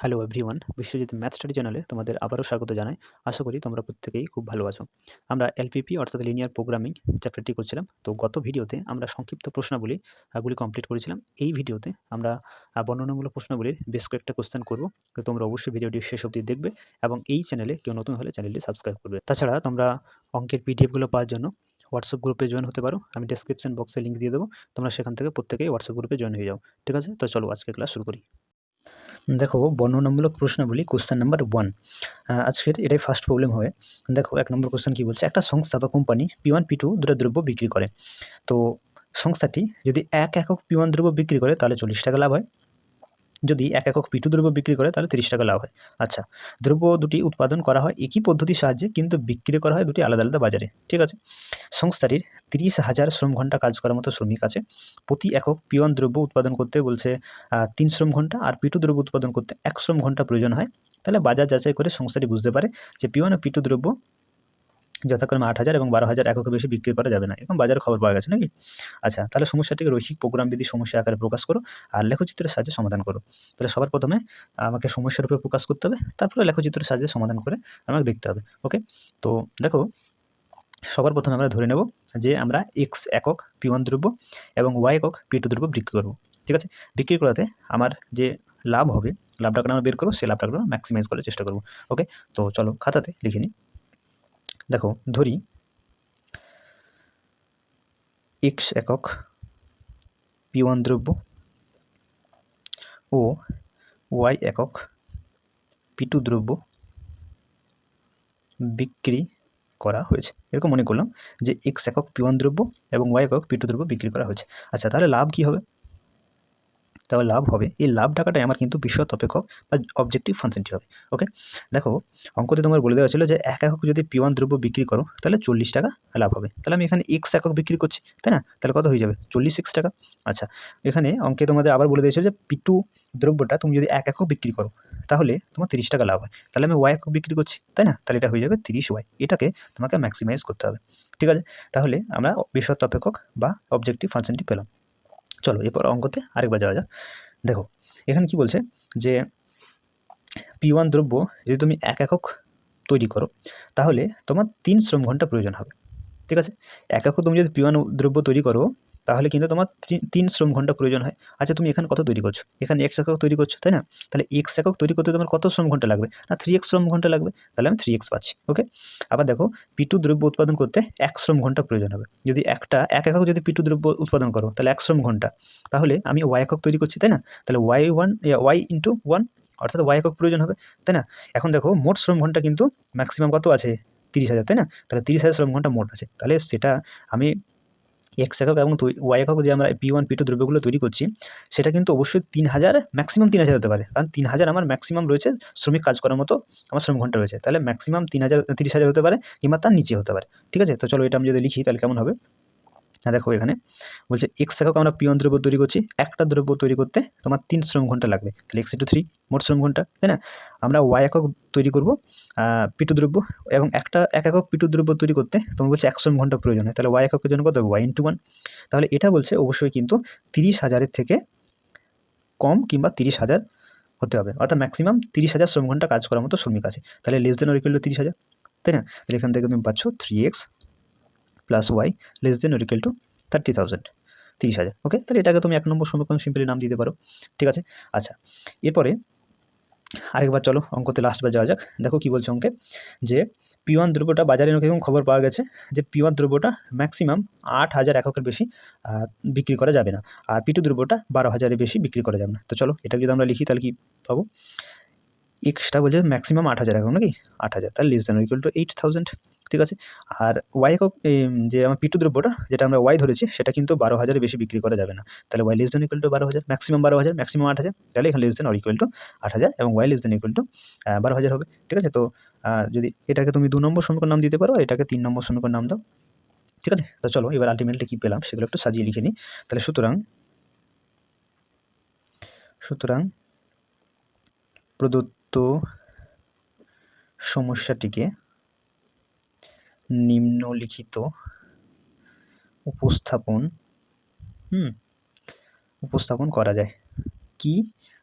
Hello everyone, Biswajit math study চ্যানেলে তোমাদের আবারও স্বাগত জানাই। আশা করি তোমরা প্রত্যেকেই খুব ভালো আছো। আমরা এলপিপি অর্থাৎ লিনিয়ার প্রোগ্রামিং চ্যাপ্টারটি করছিলাম। তো গত ভিডিওতে আমরা সংক্ষিপ্ত প্রশ্নাবলী গুলি কমপ্লিট করেছিলাম। এই ভিডিওতে আমরা বর্ণনামূলক প্রশ্নাবলীর বেশ কয়েকটা কোশ্চেন করব। তো তোমরা অবশ্যই ভিডিওটি শেষ অবধি দেখবে এবং এই চ্যানেলে কেউ নতুন হলে চ্যানেলটি সাবস্ক্রাইব করবে। তাছাড়া তোমরা অঙ্কের পিডিএফগুলো পাওয়ার জন্য হোয়াটসঅ্যাপ গ্রুপে জয়েন হতে পারো। আমি ডেসক্রিপশন বক্সে লিঙ্ক দিয়ে দেবো। তোমরা সেখান থেকে প্রত্যেকেই হোয়াটসঅ্যাপ গ্রুপে জয়েন হয়ে যাও। ঠিক আছে? তো চলো আজকে ক্লাস শুরু করি। দেখো বর্ণনামূলক প্রশ্নাবলী কোশ্চেন নাম্বার 1। আজকের এটাই ফার্স্ট প্রবলেম হবে। দেখো 1 নম্বর কোশ্চেন কী বলছে, একটা সংস্থা বা কোম্পানি P1 P2 দুটো দ্রব্য বিক্রি করে। তো সংস্থাটি যদি 1 একক P1 দ্রব্য বিক্রি করে তাহলে 40 টাকা লাভ হয়। যদি 1 একক P2 দ্রব্য বিক্রি করে তাহলে 30 টাকা লাভ হয়। আচ্ছা, দ্রব্য দুটি উৎপাদন করা হয় একই পদ্ধতির সাহায্যে কিন্তু বিক্রি করা হয় দুটি আলাদা আলাদা বাজারে। ঠিক আছে? সংস্থাটির 30,000 শ্রম ঘন্টা কাজ করার মতো শ্রমিক আছে। প্রতি একক P1 দ্রব্য উৎপাদন করতে বলছে 3 শ্রম ঘন্টা, আর P2 দ্রব্য উৎপাদন করতে 1 শ্রম ঘন্টা প্রয়োজন হয়। তাহলে বাজার যাচাই করে সংস্থাটি বুঝতে পারে যে P1 ও P2 দ্রব্য যথাক্রমে 8,000 এবং 12,000 এককের বেশি বিক্রি করা যাবে না। এরকম বাজারে খবর পাওয়া গেছে নাকি? আচ্ছা, তাহলে সমস্যাটিকে রৈখিক প্রোগ্রামবিধি সমস্যা আকারে প্রকাশ করো আর লেখচিত্রের সাহায্যে সমাধান করো। তাহলে সবার প্রথমে আমাকে সমস্যার উপর প্রকাশ করতে হবে, তারপরে লেখচিত্রের সাহায্যে সমাধান করে আমাকে দেখতে হবে। ওকে? তো দেখো, সবার প্রথমে আমরা ধরে নেব যে আমরা x একক P1 দ্রব্য এবং y একক P2 দ্রব্য বিক্রি করব। ঠিক আছে? বিক্রি করাতে আমার যে লাভ হবে, লাভটাকে আমরা বের করব, সেই লাভটাকে আমরা ম্যাক্সিমাইজ করার চেষ্টা করব। ওকে? তো চলো খাতাতে লিখে নিই। দেখো ধরি x একক P1 দ্রব্য ও y একক P2 দ্রব্য বিক্রি করা হয়েছে। এরকম মনে করলাম যে x একক P1 দ্রব্য এবং y একক P2 দ্রব্য বিক্রি করা হয়েছে। আচ্ছা, তাহলে লাভ কী হবে? তাহলে লাভ হবে, এই লাভ টাকাটাই আমার কিন্তু বিশদ অপেক্ষক বা অবজেক্টিভ ফাংশনটি হবে। ওকে? দেখো অঙ্কতে তোমার বলে দেওয়া ছিল যে 1 একক যদি P1 দ্রব্য বিক্রি করো তাহলে 40 টাকা লাভ হবে। তাহলে আমি এখানে x একক বিক্রি করছি, তাই না? তাহলে কত হয়ে যাবে? 40x টাকা। আচ্ছা, এখানে অঙ্কে তোমাদের আবার বলে দিয়েছিল যে P2 দ্রব্যটা তুমি যদি 1 একক বিক্রি করো তাহলে তোমার 30 টাকা লাভ হয়। তাহলে আমি y একক বিক্রি করছি, তাই না? তাহলে এটা হয়ে যাবে 30y। এটাকে তোমাকে ম্যাক্সিমাইজ করতে হবে। ঠিক আছে? তাহলে আমরা বিশদ অপেক্ষক বা অবজেক্টিভ ফাংশনটি পেলাম। চলো এরপর অঙ্কতে আরেকবার যাওয়া যাক। দেখো এখানে কি বলছে যে P1 দ্রব্য যদি তুমি 1 একক তৈরি করো তাহলে তোমার 3 শ্রম ঘন্টা প্রয়োজন হবে। ঠিক আছে? 1 একক তুমি যদি P1 দ্রব্য তৈরি করো তাহলে কিন্তু তোমার 3 শ্রম ঘন্টা প্রয়োজন হয়। আচ্ছা, তুমি এখানে কত তৈরি করছো? এখানে x একক তৈরি করছো, তাই না? তাহলে x একক তৈরি করতে তোমার কত শ্রম ঘন্টা লাগবে? না 3x শ্রম ঘন্টা লাগবে। তাহলে আমি 3x পাচ্ছি। ওকে? আবার দেখো P2 দ্রব্য উৎপাদন করতে 1 শ্রম ঘন্টা প্রয়োজন হবে। যদি 1 একক যদি P2 দ্রব্য উৎপাদন করো তাহলে 1 শ্রম ঘন্টা। তাহলে আমি y একক তৈরি করছি, তাই না? তাহলে y ইনটু 1 অর্থাৎ y একক প্রয়োজন হবে, তাই না? এখন দেখো মোট শ্রম ঘন্টা কিন্তু ম্যাক্সিমাম কত আছে? 30,000, তাই না? তাহলে 30,000 শ্রম ঘন্টা মোট আছে। তাহলে সেটা আমি x একক এবং y একক যে আমরা P1 P2 দ্রব্যগুলো তৈরি করছি সেটা কিন্তু অবশ্যই 3,000 ম্যাক্সিমাম 3,000 হতে পারে। কারণ 3,000 আমার ম্যাক্সিমাম রয়েছে শ্রমিক কাজ করার মতো আমার শ্রম ঘন্টা রয়েছে। তাহলে ম্যাক্সিমাম 30,000 হতে পারে কিংবা তার নিচে হতে পারে। ঠিক আছে? তো চলো এটা আমি যদি লিখি তাহলে কেমন হবে? দেখো এখানে বলছে x একক আমরা P1 দ্রব্য তৈরি করছি। একটা দ্রব্য তৈরি করতে তোমার 3 শ্রম ঘন্টা লাগবে। তাহলে x * 3 মোট শ্রম ঘন্টা, তাই না? আমরা y একক তৈরি করব P2 দ্রব্য এবং 1 একক P2 দ্রব্য তৈরি করতে তোমার বলছে 1 শ্রম ঘন্টা প্রয়োজন হয়। তাহলে y এককের জন্য কত হবে? y * 1। তাহলে এটা বলছে অবশ্যই কিন্তু 30,000 এর থেকে কম কিংবা 30,000 হতে হবে। অর্থাৎ ম্যাক্সিমাম 30,000 শ্রম ঘন্টা কাজ করার মতো শ্রমিক আছে। তাহলে less than or equal two 30,000, তাই না? তাহলে এখান থেকে তুমি পাচ্ছ 3x plus y less than or equal two 30,000, 30,000। ওকে? তাহলে এটাকে তুমি 1 নম্বর সমীকরণ সিম্পলি নাম দিতে পারো। ঠিক আছে? আচ্ছা, এরপরে আরেকবার চলো অঙ্কতে লাস্টবার যাওয়া যাক। দেখো কি বলছে অঙ্কে যে P1 দ্রব্যটা বাজারে এরকম খবর পাওয়া গেছে যে P1 দ্রব্যটা ম্যাক্সিমাম 8,000 এককের বেশি বিক্রি করা যাবে না। আর P2 দ্রব্যটা 12,000 এর বেশি বিক্রি করা যাবে না। তো চলো এটা যদি আমরা লিখি তাহলে কি পাবো? এক্সটা বলছে ম্যাক্সিমাম 8,000 একক নাকি? 8,000, তাহলে less than or equal two 8,000। ঠিক আছে? আর y একক যে আমার P2 দ্রব্যটা যেটা আমরা y ধরেছি সেটা কিন্তু 12,000 এর বেশি বিক্রি করা যাবে না। তাহলে y less than equal to 12,000, maximum 12,000, maximum 8,000। তাহলে এখানে less than or equal two 8,000 এবং y less than equal to 12,000 হবে। ঠিক আছে? তো যদি এটাকে তুমি 2 নম্বর সমীকরণ নাম দিতে পারো, আর এটাকে 3 নম্বর সমীকরণ নাম দাও। ঠিক আছে? তো চলো এবার আল্টিমেটলি কি পেলাম সেগুলো একটু সাজিয়ে লিখে নিই। তাহলে সুতরাং প্রদত্ত সমস্যাটিকে নিম্নলিখিত উপস্থাপন করা যায়। কি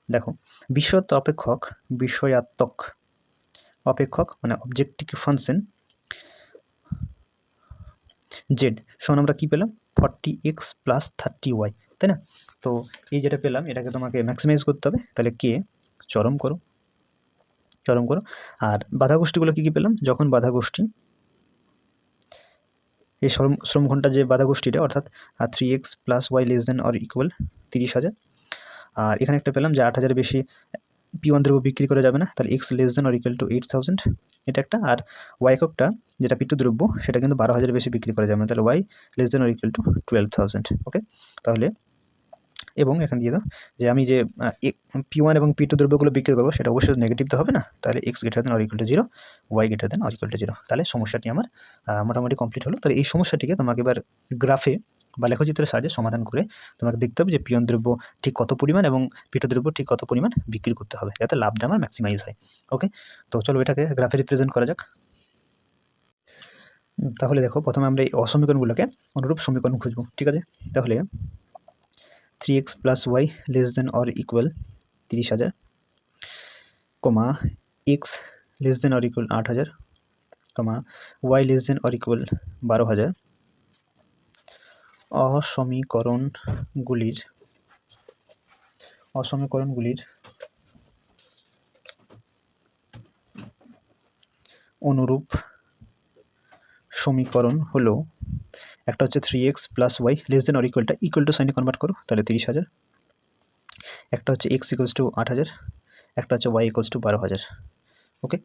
দেখো বিষয়াত্মক অপেক্ষক মানে অবজেক্টিভ ফাংশন জেড সমান আমরা কী পেলাম 40x + 30y, তাই না? তো এই যেটা পেলাম এটাকে তোমাকে ম্যাক্সিমাইজ করতে হবে। তাহলে কে চরম করো, আর বাধা গোষ্ঠীগুলো কী কী পেলাম? যখন বাধা গোষ্ঠী এই শ্রম ঘন্টা যে বাধা গোষ্ঠীটা অর্থাৎ 3x + y ≤ 30,000, আর এখানে একটা পেলাম যে 8,000 বেশি P1 দ্রব্য বিক্রি করা যাবে না, তাহলে x ≤ 8,000 এটা একটা। আর y এককটা যেটা P2 দ্রব্য সেটা কিন্তু 12,000 বেশি বিক্রি করা যাবে না, তাহলে y ≤ 12,000। ওকে, তাহলে এবং এখানে দিয়ে দাও যে আমি যে P1 এবং P2 দ্রব্যগুলো বিক্রি করবো সেটা অবশ্যই নেগেটিভ তো হবে না, তাহলে x > 0, y > 0। তাহলে সমস্যাটি আমার মোটামুটি কমপ্লিট হলো। তাহলে এই সমস্যাটিকে তোমাকে এবার গ্রাফে বা লেখচিত্রের সাহায্যে সমাধান করে তোমাকে দেখতে হবে যে P1 দ্রব্য ঠিক কত পরিমাণ এবং P2 দ্রব্য ঠিক কত পরিমাণ বিক্রি করতে হবে যাতে লাভটা আমার ম্যাক্সিমাইজ হয়। ওকে, তো চলো এটাকে গ্রাফে রিপ্রেজেন্ট করা যাক। তাহলে দেখো প্রথমে আমরা এই অসমীকরণগুলোকে অনুরূপ সমীকরণ খুঁজবো, ঠিক আছে? তাহলে 3x + y ≤ 30,000, x <= 8,000, y <= 12,000 অসমীকরণগুলির অনুরূপ সমীকরণ হলো একটা হচ্ছে 3x + y ≤ সাইনে কনভার্ট করো, তাহলে 30,000, একটা হচ্ছে x = 8,000, একটা হচ্ছে y = 12,000। ওকে,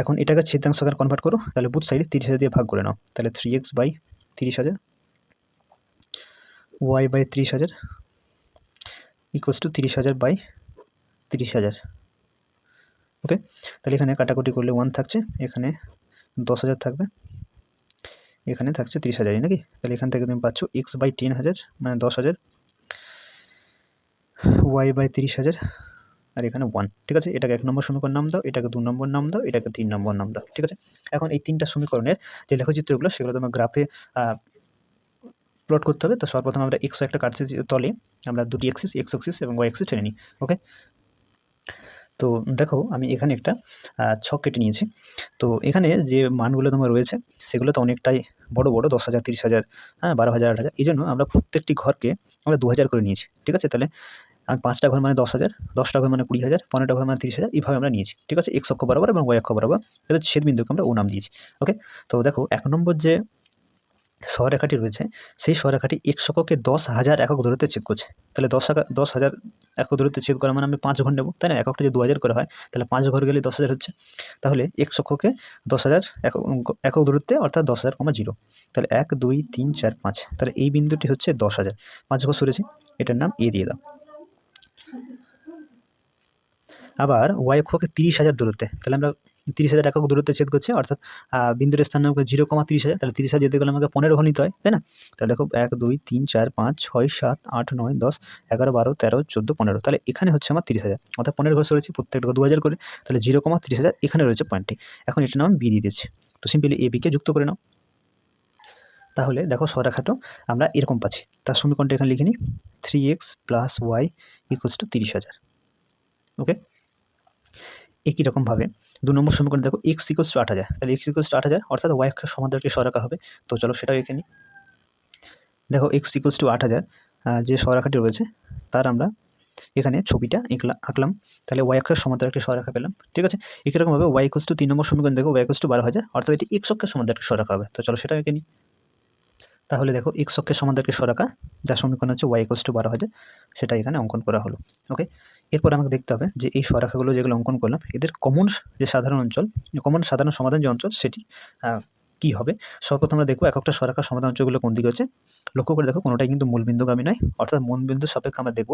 এখন এটাকে ছেদাংশ আকারে কনভার্ট করো, তাহলে বুথ সাইডে 30,000 দিয়ে ভাগ করে নাও, তাহলে 3x / 30,000 y / 30,000 = 30,000 / 30,000। ওকে, তাহলে এখানে কাটাকুটি করলে 1 থাকছে, এখানে 10,000 থাকবে, এখানে থাকছে 30,000 নাকি? তাহলে এখান থেকে তুমি পাচ্ছ x / 10,000 মানে 10,000, y / 30,000 আর এখানে 1, ঠিক আছে? এটাকে 1 নম্বর সমীকরণ নাম দাও, এটাকে 2 নম্বর নাম দাও, এটাকে 3 নম্বর নাম দাও, ঠিক আছে? এখন এই 3টা সমীকরণের যে লেখচিত্রগুলো সেগুলো তোমার গ্রাফে প্লট করতে হবে। তো সর্বপ্রথম আমরা x একটা কাটছি তলে, আমরা দুটি এক্সিস x অ্যাক্সিস এবং y অ্যাক্সিস টেনে নিই। ওকে, তো দেখো আমি এখানে একটা ছক কেটে নিয়েছি। তো এখানে যে মানগুলো তোমার রয়েছে সেগুলো তো অনেকটাই বড়, 10,000, 30,000, 12,000, 8,000, এই জন্য আমরা প্রত্যেকটি ঘরকে আমরা 2,000 করে নিয়েছি, ঠিক আছে? তাহলে আমি 5টা ঘর মানে 10,000, 10টা ঘর মানে 20,000, 15টা ঘর মানে 30,000, এইভাবে আমরা নিয়েছি, ঠিক আছে? x অক্ষ বরাবর এবং y অক্ষ বরাবর এদের ছেদবিন্দুকে আমরা ও নাম দিয়েছি। ওকে, তো দেখো 1 নম্বর যে সরলরেখাটি রয়েছে সেই সরলরেখাটি x অক্ষকে 10,000 একক দূরত্বে ছেদ করছে। তাহলে 10,000 একক দূরত্বে ছেদ করা মানে আমি 5 ঘর নেব, তাই না? এককটা যদি 2,000 করে হয় তাহলে 5 ঘর গেলে 10,000 হচ্ছে। তাহলে x অক্ষকে 10,000 একক দূরত্বে অর্থাৎ 10,000, 0। তাহলে 1, 2, 3, 4, 5, তাহলে এই বিন্দুটি হচ্ছে 10,000, 5 ঘর সরেছি, এটার নাম a দিয়ে দাও। আবার y অক্ষকে 30,000 দূরত্বে, তাহলে আমরা 30,000 একক দূরত্বে ছেদ করছে অর্থাৎ বিন্দুর স্থান নামক 0,30,000, তাহলে 30,000 যেতে গেলে আমাকে 15 ঘর নিতে হয়, তাই না? তাহলে দেখো 1, 2, 3, 4, 5, 6, 7, 8, 9, 10, 11, 12, 13, 14, 15, তাহলে এখানে হচ্ছে আমার 30,000, অর্থাৎ 15 ঘর সরেছি, প্রত্যেকটা 2,000 করে, তাহলে 0,30,000 এখানে রয়েছে পয়েন্টটি। এখন এটার নাম b দিয়ে দিচ্ছি। তো সিম্পলি a b কে যুক্ত করে নাও। তাহলে দেখো সরলরেখাটা আমরা এরকম পাচ্ছি, তার সমীকরণটা এখানে লিখে নিই, 3x + y = 30,000। ওকে, একই রকমভাবে 2 নম্বর সমীকরণ দেখো x = 8,000, তাহলে x = 8,000 অর্থাৎ y অক্ষের সমান্তরাল একটি সরলরেখা হবে। তো চলো সেটাও এঁকে নিই। দেখো x = 8,000 যে সরলরেখাটি রয়েছে তার আমরা এখানে ছবিটা আঁকলাম, তাহলে y অক্ষের সমান্তরাল একটি সরলরেখা পেলাম, ঠিক আছে? একই রকমভাবে y = 3 নম্বর সমীকরণ দেখো y = 12,000 অর্থাৎ এটি x অক্ষের সমান্তরাল একটি সরলরেখা হবে। তো চলো সেটাও এঁকে নিই। তাহলে দেখো x অক্ষের সমান্তরাল একটি সরলরেখা যার সমীকরণ হচ্ছে y = 12,000, সেটা এখানে অঙ্কন করা হলো। ওকে, এরপর আমাকে দেখতে হবে যে এই সরলরেখাগুলো যেগুলো অঙ্কন করলাম এদের কমন যে সাধারণ অঞ্চল, সাধারণ সমাধান যে অঞ্চল সেটি কী হবে? সর্বপ্রথম আমরা দেখব এককটা সরলরেখার সমাধান অঞ্চলগুলো কোন দিকে হচ্ছে। লক্ষ্য করে দেখো কোনোটাই কিন্তু মূলবিন্দুগামী নয়, অর্থাৎ মূলবিন্দুর সাপেক্ষে আমরা দেখব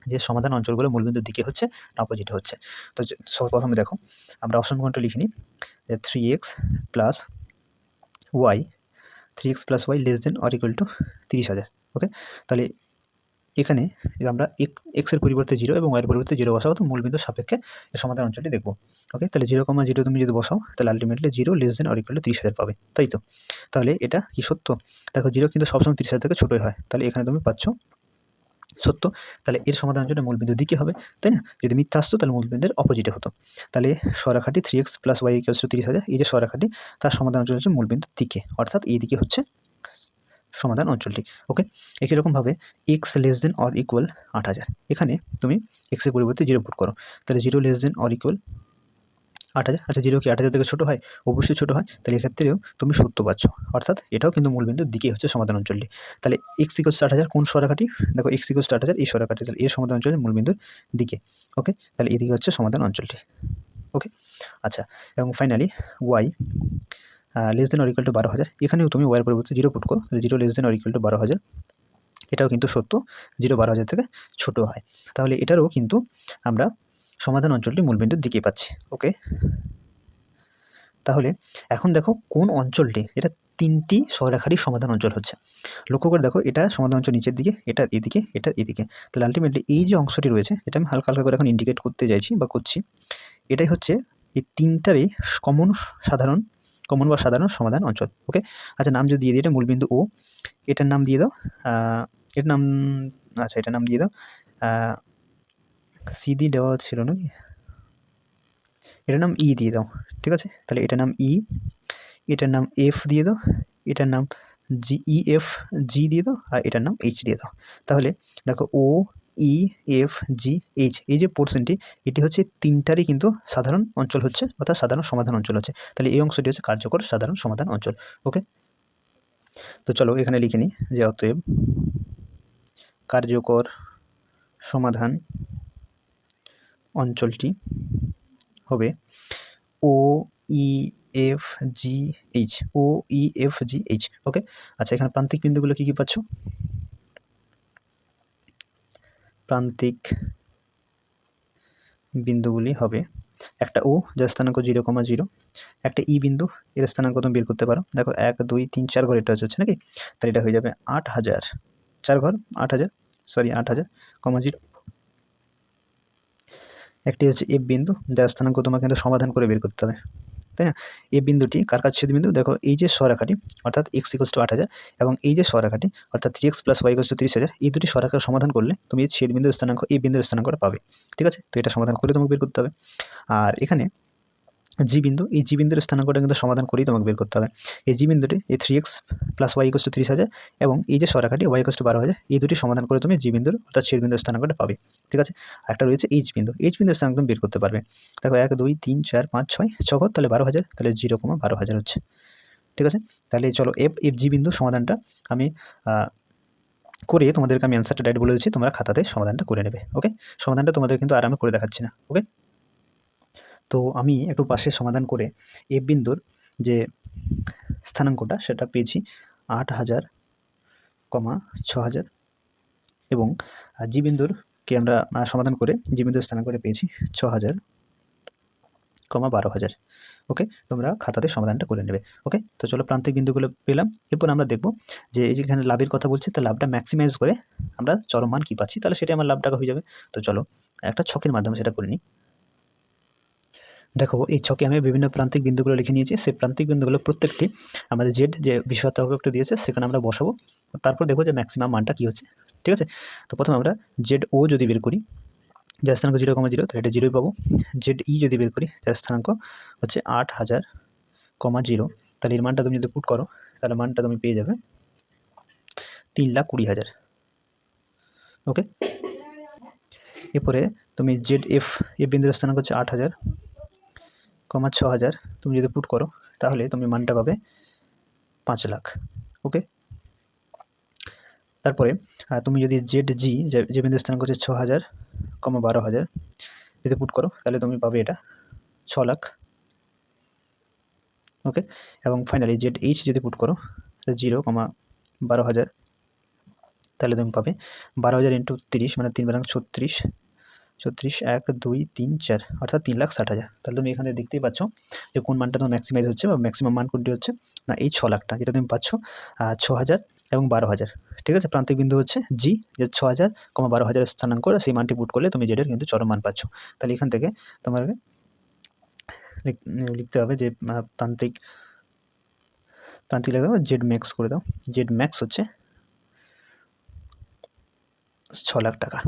যে সমাধান অঞ্চলগুলো মূলবিন্দুর দিকে হচ্ছে না অপোজিটে হচ্ছে। তো সর্বপ্রথমে দেখো আমরা অসমীকরণটা লিখে নিই যে 3x + y <= 30,000। ওকে, তাহলে এখানে আমরা x এর পরিবর্তে 0 এবং y এর পরিবর্তে 0 বসাবো, তো মূলবিন্দুর সাপেক্ষে এর সমাধান অঞ্চলটি দেখব। ওকে, তাহলে 0,0 তুমি যদি বসাও তাহলে আলটিমেটলি 0 <= 30,000 পাবে, তাই তো? তাহলে এটা কি সত্য? দেখো 0 কিন্তু সবসময় 30,000 থেকে ছোটোই হয়, তাহলে এখানে তুমি পাচ্ছ সত্য, তাহলে এর সমাধান অঞ্চলে মূলবিন্দুর দিকে হবে, তাই না? যদি মিথ্যা আসতো তাহলে মূলবিন্দুর অপোজিটে হতো। তাহলে সরেখাটি 3x + y = 30,000, এই যে সরেখাটি তার সমাধান অঞ্চল হচ্ছে মূলবিন্দুর দিকে, অর্থাৎ এই দিকে হচ্ছে সমাধান অঞ্চলটি। ওকে, একই রকমভাবে x <= 8,000, এখানে তুমি x এর পরিবর্তে 0 পুট করো, তাহলে 0 <= 8,000। আচ্ছা, 0 কি 8,000 থেকে ছোটো হয়? অবশ্যই ছোটো হয়। তাহলে এক্ষেত্রেও তুমি সত্য পাচ্ছ, অর্থাৎ এটাও কিন্তু মূলবিন্দুর দিকেই হচ্ছে সমাধান অঞ্চলটি। তাহলে x = 8,000 কোন সরেখাটি? দেখো x = 8,000 এই সরেখাটি, তাহলে এর সমাধান অঞ্চল মূলবিন্দুর দিকে। ওকে, তাহলে এদিকে হচ্ছে সমাধান অঞ্চলটি। ওকে, আচ্ছা, এবং ফাইনালি y <= 12,000, এখানেও তুমি y এর পরিবর্তে 0 পুট করো, তাহলে 0 <= 12,000, এটাও কিন্তু সত্য, 0 12,000 থেকে ছোট হয়। তাহলে এটারও কিন্তু আমরা সমাধান অঞ্চলটি মূলবিন্দুর দিকে পাচ্ছি। ওকে, তাহলে এখন দেখো কোন অঞ্চলটি, এটা 3টি সরেখারই সমাধান অঞ্চল হচ্ছে। লক্ষ্য করে দেখো, এটা সমাধান অঞ্চল নিচের দিকে, এটার এদিকে, এটার এদিকে। তাহলে আলটিমেটলি এই যে অংশটি রয়েছে, এটা আমি হালকা হালকা করে এখন ইন্ডিকেট করতে চাইছি বা করছি, এটাই হচ্ছে এই 3টারই কমন বা সাধারণ সমাধান অঞ্চল। ওকে, আচ্ছা, নাম যদি দিয়ে দিই, এটা মূলবিন্দু ও, এটার নাম দিয়ে দাও, এটার নাম, আচ্ছা, এটার নাম দিয়ে দাও সি দিয়ে দেওয়া ছিল নাকি, এটার নাম ই দিয়ে দাও, ঠিক আছে? তাহলে এটার নাম ই, এটার নাম এফ দিয়ে দাও, এটার নাম এফ জি দিয়ে দাও, আর এটার নাম এইচ দিয়ে দাও। তাহলে দেখো ও, ই, এফ, জি, এইচ, এই যে পোর্শনটি, এটি হচ্ছে 3টারই কিন্তু সাধারণ অঞ্চল হচ্ছে, অর্থাৎ সাধারণ সমাধান অঞ্চল হচ্ছে। তাহলে এই অংশটি হচ্ছে কার্যকর সাধারণ সমাধান অঞ্চল। ওকে, তো চলো এখানে লিখে নিই যে অতএব কার্যকর সমাধান অঞ্চলটি হবে ও ই এফ জি এইচ, ও ই এফ জি এইচ। ওকে, আচ্ছা, এখানে প্রান্তিক বিন্দুগুলো কী কী পাচ্ছ? প্রান্তিক বিন্দুগুলি হবে একটা ও, যার স্থানাঙ্ক 0,0, একটা ই বিন্দু, এর স্থানাঙ্ক তুমি বের করতে পারো। দেখো 1 2 3 4 ঘর এটা হচ্ছে নাকি, তাহলে এটা হয়ে যাবে 8,000, 4 ঘর 8,000, সরি 8,000, 0। একটি হচ্ছে এফ বিন্দু, যার স্থানাঙ্ক তোমাকে কিন্তু সমাধান করে বের করতে হবে, তাই না? এই বিন্দুটি কার কাছে ছেদ বিন্দু? দেখো এই যে সরেখাটি, অর্থাৎ x = 8,000, এবং এই যে সরেখাটি অর্থাৎ 3x + y = 30,000, এই দুটি সরেখার সমাধান করলে তুমি এই ছেদ বিন্দুর স্থানাঙ্ক, এই বিন্দুর স্থানাঙ্কটা পাবে। ঠিক আছে, তো এটা সমাধান করে তোমাকে বের করতে হবে। আর এখানে জি বিন্দু, এই জি বিন্দুর স্থানাঙ্কটা কিন্তু সমাধান করেই তোমাকে বের করতে হবে। এই জি বিন্দুটি এই 3x + y = 30,000, এবং এই যে সরেখাটি y = 12,000, এই দুটি সমাধান করে তুমি জি বিন্দুর অর্থাৎ ছেদ বিন্দুর স্থানাঙ্কটা পাবে। ঠিক আছে, একটা রয়েছে এইচ বিন্দু, এইচ বিন্দুর স্থানাঙ্ক তুমি বের করতে পারবে। দেখো 1 2 3 4 5 6 6 ঘর, তাহলে 12,000, তাহলে 0,12,000 হচ্ছে। ঠিক আছে, তাহলে চলো এফ জি বিন্দু সমাধানটা আমি করে তোমাদেরকে আমি অ্যান্সারটা ডাইরেক্ট বলে দিচ্ছি, তোমরা খাতাতে সমাধানটা করে নেবে। ওকে, সমাধানটা তোমাদের কিন্তু আর আমি করে দেখাচ্ছি না। ওকে, তো আমি একটু পাশে সমাধান করে এফ বিন্দুর যে স্থানাঙ্কটা সেটা পেয়েছি 8,000, 6,000, এবং জি বিন্দুরকে আমরা সমাধান করে জি বিন্দুর স্থানাঙ্কটা পেয়েছি 6,000, 12,000। ওকে, তোমরা খাতাতে সমাধানটা করে নেবে। ওকে, তো চলো প্রান্তিক বিন্দুগুলো পেলাম। এরপর আমরা দেখব যে এই যেখানে লাভের কথা বলছি, তো লাভটা ম্যাক্সিমাইজ করে আমরা চরম মান কী পাচ্ছি, তাহলে সেটাই আমার লাভ টাকা হয়ে যাবে। তো চলো একটা ছকের মাধ্যমে সেটা করে নিই। দেখো এই ছকে আমি বিভিন্ন প্রান্তিক বিন্দুগুলো লিখে নিয়েছি, সেই প্রান্তিক বিন্দুগুলো প্রত্যেকটি আমাদের জেড যে বিষয়ত্বক একটা দিয়েছে সেখানে আমরা বসাবো, তারপর দেখবো যে ম্যাক্সিমাম মানটা কী হচ্ছে। ঠিক আছে, তো প্রথমে আমরা জেড ও যদি বের করি, যার স্থানাঙ্ক 0,0, তাহলে এটা 0 পাবো। জেড ই যদি বের করি, যার স্থানাঙ্ক হচ্ছে 8,000, 0, তাহলে এর মানটা তুমি যদি পুট করো, তাহলে মানটা তুমি পেয়ে যাবে 3,20,000। ওকে, এরপরে তুমি জেড এফ বিন্দুর স্থানাঙ্ক হচ্ছে 8,000, 6,000, তুমি যদি পুট করো তাহলে তুমি মানটা পাবে 5 লাখ। ওকে, তারপরে তুমি যদি জেড জি যে বিন্দুর স্থানাঙ্ক হচ্ছে 6,000, 12,000 যদি পুট করো তাহলে তুমি পাবে এটা 6 লাখ। ওকে, এবং ফাইনালি জেড এইচ যদি পুট করো 0,12,000, তাহলে তুমি পাবে 12,000 × 30, মানে 3 বারাং 36, 1 2 3 4, অর্থাৎ 3,60,000। তাহলে তুমি এখানে দেখতেই পাচ্ছ যে কোন মানটা তোমার ম্যাক্সিমাইজ হচ্ছে বা ম্যাক্সিমাম মান কোনটি হচ্ছে, না এই 6 লাখটা, যেটা তুমি পাচ্ছ 6,000 এবং 12,000। ঠিক আছে, প্রান্তিক বিন্দু হচ্ছে জি, যে 6,000, 12,000 স্থানাঙ্ক, সেই মানটি পুট করলে তুমি জেডের কিন্তু চরম মান পাচ্ছ। তাহলে এখান থেকে তোমাকে লিখতে হবে যে প্রান্তিক লিখে দাও, জেড ম্যাক্স করে দাও। জেড ম্যাক্স হচ্ছে 6 লাখ টাকা।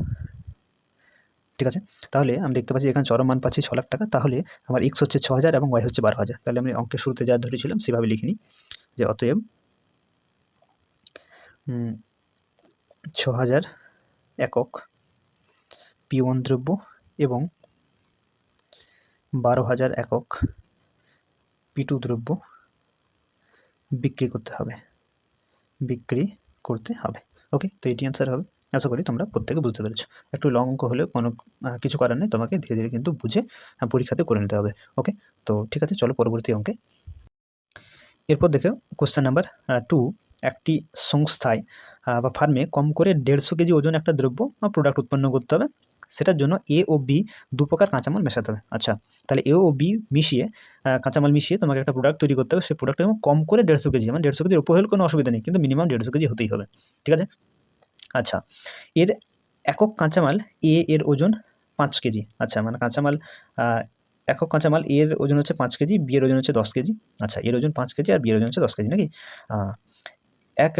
ঠিক আছে, তাহলে আমি দেখতে পাচ্ছি এখানে চরম মান পাচ্ছি 6 লাখ টাকা। তাহলে আমার এক্স হচ্ছে 6000 এবং ওয়াই হচ্ছে 12,000। তাহলে আমি অঙ্কের শুরুতে যা ধরেছিলাম সেভাবে লিখে নিই যে অতএব 6000 একক P1 দ্রব্য এবং 12,000 একক P2 দ্রব্য বিক্রি করতে হবে। ওকে, তো এটি অ্যান্সার হবে। আশা করি তোমরা প্রত্যেকে বুঝতে পেরেছো। একটু লং অঙ্ক হলেও কোনো কিছু করার নেই, তোমাকে ধীরে ধীরে কিন্তু বুঝে পরীক্ষাতে করে নিতে হবে। ওকে, তো ঠিক আছে, চলো পরবর্তী অঙ্কে। এরপর দেখো কোশ্চেন নাম্বার 2। একটি সংস্থায় বা ফার্মে কম করে 150 কেজি ওজন একটা দ্রব্য বা প্রোডাক্ট উৎপন্ন করতে হবে। সেটার জন্য এ ও বি দু প্রকার কাঁচামাল মেশাতে হবে। আচ্ছা, তাহলে এ ও বি মিশিয়ে কাঁচামাল মিশিয়ে তোমাকে একটা প্রোডাক্ট তৈরি করতে হবে। সেই প্রোডাক্টটা কম করে 150 কেজি, মানে 150 কেজির উপর হলে কোনো অসুবিধা নেই, কিন্তু মিনিমাম 150 কেজি হতেই হবে। ঠিক আছে, আচ্ছা, এর একক কাঁচামাল এ এর ওজন 5 কেজি। আচ্ছা, মানে কাঁচামাল একক কাঁচামাল এর ওজন হচ্ছে 5 কেজি, বি এর ওজন হচ্ছে 10 কেজি। আচ্ছা, এর ওজন 5 কেজি আর বি এর ওজন হচ্ছে 10 কেজি নাকি? এক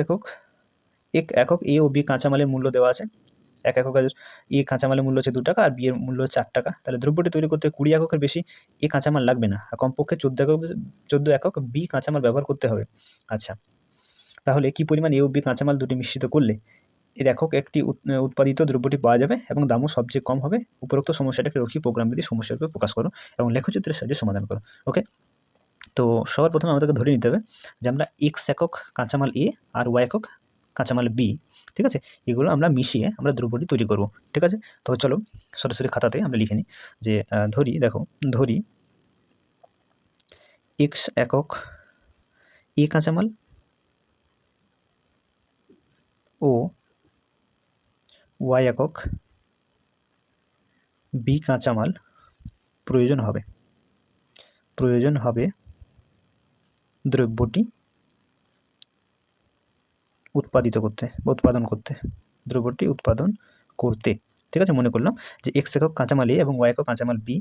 একক এ ও বি কাঁচামালের মূল্য দেওয়া আছে। এক এককের এ কাঁচামালের মূল্য হচ্ছে 2 টাকা আর বি এর মূল্য হচ্ছে 8 টাকা। তাহলে দ্রব্যটি তৈরি করতে 20 এককের বেশি এ কাঁচামাল লাগবে না, আর কমপক্ষে 14 একক বি কাঁচামাল ব্যবহার করতে হবে। আচ্ছা, তাহলে কি পরিমাণ এ ও বি কাঁচামাল দুটি মিশ্রিত করলে এর একক একটি উৎপাদিত দ্রব্যটি পাওয়া যাবে এবং দামও সবচেয়ে কম হবে? উপরোক্ত সমস্যাটাকে রৈখিক প্রোগ্রাম দিয়ে সমস্যারূপে প্রকাশ করো এবং লেখচিত্রের সাহায্যে সমাধান করো। ওকে, তো সবার প্রথমে আমাদেরকে ধরে নিতে হবে যে আমরা এক্স একক কাঁচামাল এ আর ওয়াই একক কাঁচামাল বি, ঠিক আছে, এগুলো আমরা মিশিয়ে আমরা দ্রব্যটি তৈরি করব। ঠিক আছে, তো চলো সরাসরি খাতাতে আমরা লিখে নিই যে ধরি এক্স একক এ কাঁচামাল ও ওয়াই একক বি কাঁচামাল প্রয়োজন হবে দ্রব্যটি উৎপাদন করতে। ঠিক আছে, মনে করলাম যে এক্স একক কাঁচামাল এ এবং ওয়াই একক কাঁচামাল বি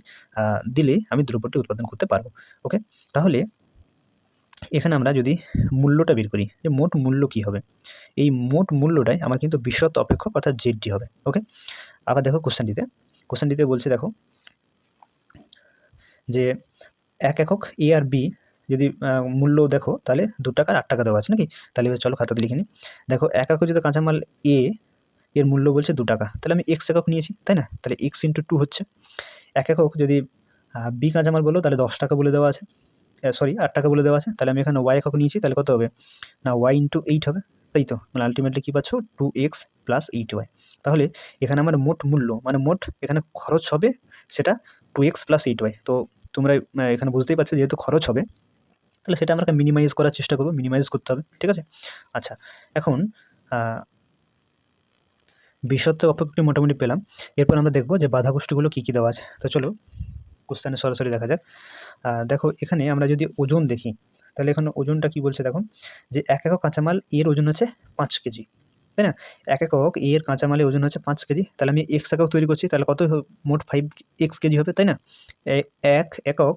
দিলে আমি দ্রব্যটি উৎপাদন করতে পারবো। ওকে, তাহলে এখানে আমরা যদি মূল্যটা বের করি যে মোট মূল্য কী হবে, এই মোট মূল্যটাই আমার কিন্তু বিশদ অপেক্ষক অর্থাৎ জেডটি হবে। ওকে, আবার দেখো কোশ্চেনটিতে বলছে দেখো যে এক একক এ আর বি যদি মূল্য দেখো তাহলে 2 টাকা আর 8 টাকা দেওয়া আছে নাকি? তাহলে এবার চলো খাতাতে লিখে নিই। দেখো এক একক যদি কাঁচামাল এ এর মূল্য বলছে 2 টাকা, তাহলে আমি এক্স একক নিয়েছি, তাই না? তাহলে এক্স ইন্টু 2 হচ্ছে। এক একক যদি বি কাঁচামাল বলো তাহলে 10 টাকা বলে দেওয়া আছে, 8 টাকা বলে দেওয়া আছে। তাহলে আমি এখানে ওয়াই একক নিয়েছি, তাহলে কত হবে না ওয়াই ইন্টু 8 হবে, তাই তো? মানে আলটিমেটলি কী পাচ্ছ 2x প্লাস 8y। তাহলে এখানে আমার মোট মূল্য মানে মোট এখানে খরচ হবে সেটা 2x প্লাস 8y। তো তোমরা এখানে বুঝতেই পারছো যেহেতু খরচ হবে তাহলে সেটা আমরা মিনিমাইজ করার চেষ্টা করবো, মিনিমাইজ করতে হবে। ঠিক আছে, আচ্ছা, এখন বিশদ অপেক্ষকটি মোটামুটি পেলাম। এরপর আমরা দেখবো যে বাধাগোষ্ঠীগুলো কী কী দেওয়া আছে। তো চলো কোশ্চেনে সরাসরি দেখা যাক। দেখো এখানে আমরা যদি ওজন দেখি তাহলে এখানে ওজনটা কী বলছে দেখো যে এক একক কাঁচামাল এর ওজন হচ্ছে 5 কেজি, তাই না? এক একক এর কাঁচামালের ওজন হচ্ছে 5 কেজি, তাহলে আমি এক্স একক তৈরি করছি, তাহলে কত মোট 5x কেজি হবে, তাই না? এক একক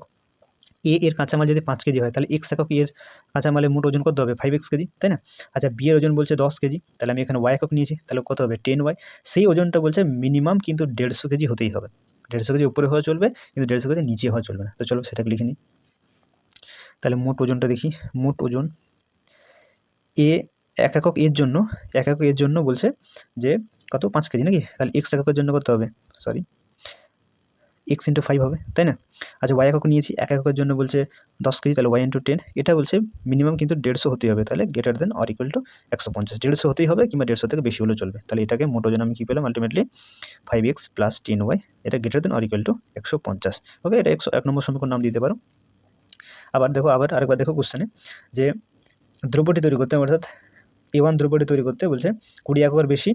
এর কাঁচামাল যদি 5 কেজি হয় তাহলে এক্স একক এর কাঁচামালের মোট ওজন কত হবে 5x কেজি, তাই না? আচ্ছা, বি এর ওজন বলছে 10 কেজি, তাহলে আমি এখানে ওয়াই একক নিয়েছি, তাহলে কত হবে 10y। সেই ওজনটা বলছে মিনিমাম কিন্তু 150 কেজি হতেই হবে। 150 কেজি উপরে হওয়া চলবে, কিন্তু 150 কেজি নিচে হওয়া চলবে না। তো চলো সেটাকে লিখে নিই। তাহলে মোট ওজনটা দেখি, মোট ওজন এক একক এর জন্য বলছে যে কত 5 কেজি নাকি? তাহলে এক্স এককের জন্য কত হবে, এক্স ইন্টু 5 হবে, তাই না? আচ্ছা, ওয়াই একক নিয়েছি, এক এককের জন্য বলছে 10 কেজি, তাহলে ওয়াই ইন্টু 10। এটা বলছে মিনিমাম কিন্তু 150 হতেই হবে, তাহলে greater than or equal two 150। 150 হতেই হবে কিংবা 150 থেকে বেশি হলেও চলবে। তাহলে এটাকে মোট ওজন আমি কী পেলাম আলটিমেটলি 5x প্লাস 10y, এটা greater than or equal two 150। ওকে, এটা 1 নম্বর সমীকরণ নাম দিতে পারো। আবার দেখো আরেকবার দেখো কোশ্চেনে যে দ্রব্যটি তৈরি করতে অর্থাৎ A1 দ্রব্যটি তৈরি করতে বলছে 20 এককের বেশি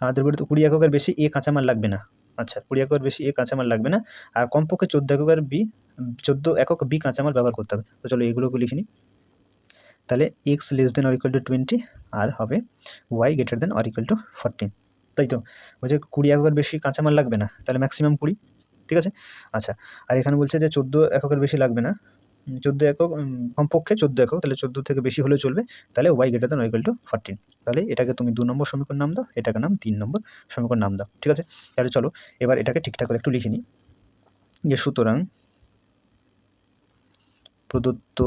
দ্রব্যটি 20 এককের বেশি এ কাঁচামাল লাগবে না। আচ্ছা, 20 এককের বেশি এ কাঁচামাল লাগবে না, আর কমপক্ষে 14 একক বি কাঁচামাল ব্যবহার করতে হবে। তো চলো এগুলোকে লিখে নিই। তাহলে x less than or equal to 20 আর হবে y greater than or equal to 14, তাই তো? বলছে 20 এককের বেশি কাঁচামাল লাগবে না, তাহলে ম্যাক্সিমাম 20। ঠিক আছে, আচ্ছা, আর এখানে বলছে যে 14 এককের বেশি লাগবে না, 14 একক, কমপক্ষে 14 একক, তাহলে 14 থেকে বেশি হলেও চলবে, তাহলে y > = 14। তাহলে এটাকে তুমি 2 নম্বর সমীকরণ নাম দাও, এটাকে নাম 3 নম্বর সমীকরণ নাম দাও। ঠিক আছে? তাহলে চলো এবার এটাকে ঠিকঠাক করে একটু লিখে নিই, যে সুতরাং প্রদত্ত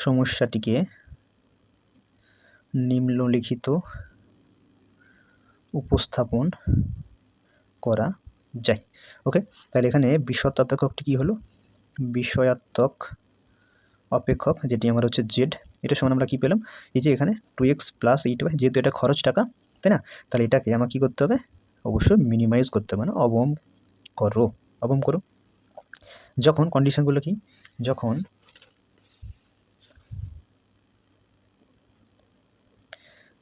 সমস্যাটিকে নিম্নলিখিত উপস্থাপন করা যায়। ওকে, তাহলে এখানে বিষয় অপেক্ষকটি কী হলো? বিষয়াত্মক অপেক্ষক, যেটি আমার হচ্ছে জেড, এটা সমান আমরা কী পেলাম? এই যে এখানে 2x + 8y, যেহেতু এটা খরচ টাকা, তাই না? তাহলে এটাকে আমার কী করতে হবে? অবশ্যই মিনিমাইজ করতে হবে, মানে অবম করো। যখন কন্ডিশনগুলো কি?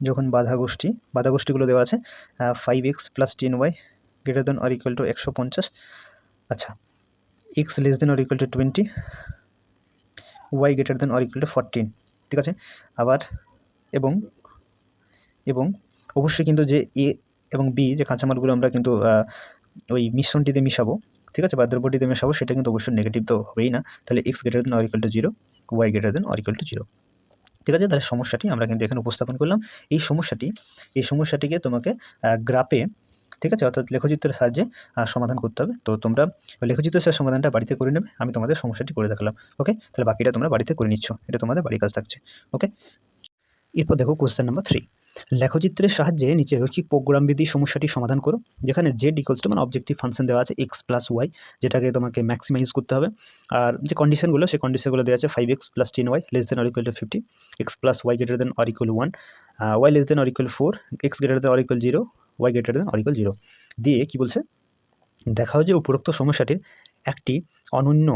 যখন বাধাগোষ্ঠীগুলো দেওয়া আছে 5x + 10y > = 150, আচ্ছা, x <= 20, y > 14, ঠিক আছে? আবার এবং অবশ্যই কিন্তু যে এ এবং বি যে কাঁচামালগুলো আমরা কিন্তু ওই মিশ্রণটিতে মিশাবো, ঠিক আছে, বা দ্রব্যটিতে মেশাবো, সেটা কিন্তু অবশ্যই নেগেটিভ তো হবেই না। তাহলে x > 0, y > 0, ঠিক আছে? তাহলে সমস্যাটি আমরা কিন্তু এখানে উপস্থাপন করলাম। এই সমস্যাটিকে তোমাকে গ্রাফে, ঠিক আছে, অর্থাৎ লেখচিত্রের সাহায্যে সমাধান করতে হবে। তো তোমরা লেখচিত্রের সাহায্যে সমাধানটা বাড়িতে করে নেবে, আমি তোমাদের সমস্যাটি করে দেখালাম। ওকে, তাহলে বাকিটা তোমরা বাড়িতে করে নিচ্ছ, এটা তোমাদের বাড়ির কাজ থাকছে। ওকে, এরপর দেখো কোয়েশ্চেন নাম্বার 3, লেখচিত্রের সাহায্যে নিচে রৈখিক প্রোগ্রামবিধি সমস্যাটি সমাধান করো। যেখানে z = মানে অবজেক্টিভ ফাংশন দেওয়া আছে x + y, যেটাকে তোমাকে ম্যাক্সিমাইজ করতে হবে। আর যে কন্ডিশনগুলো, সেই কন্ডিশনগুলো দেওয়া আছে 5x + 10y <= 50, x + y > 1, y <= 4, x > 0, y > 0 দিয়ে কী বলছে? দেখাও যে উপরোক্ত সমস্যাটির একটি অনন্য,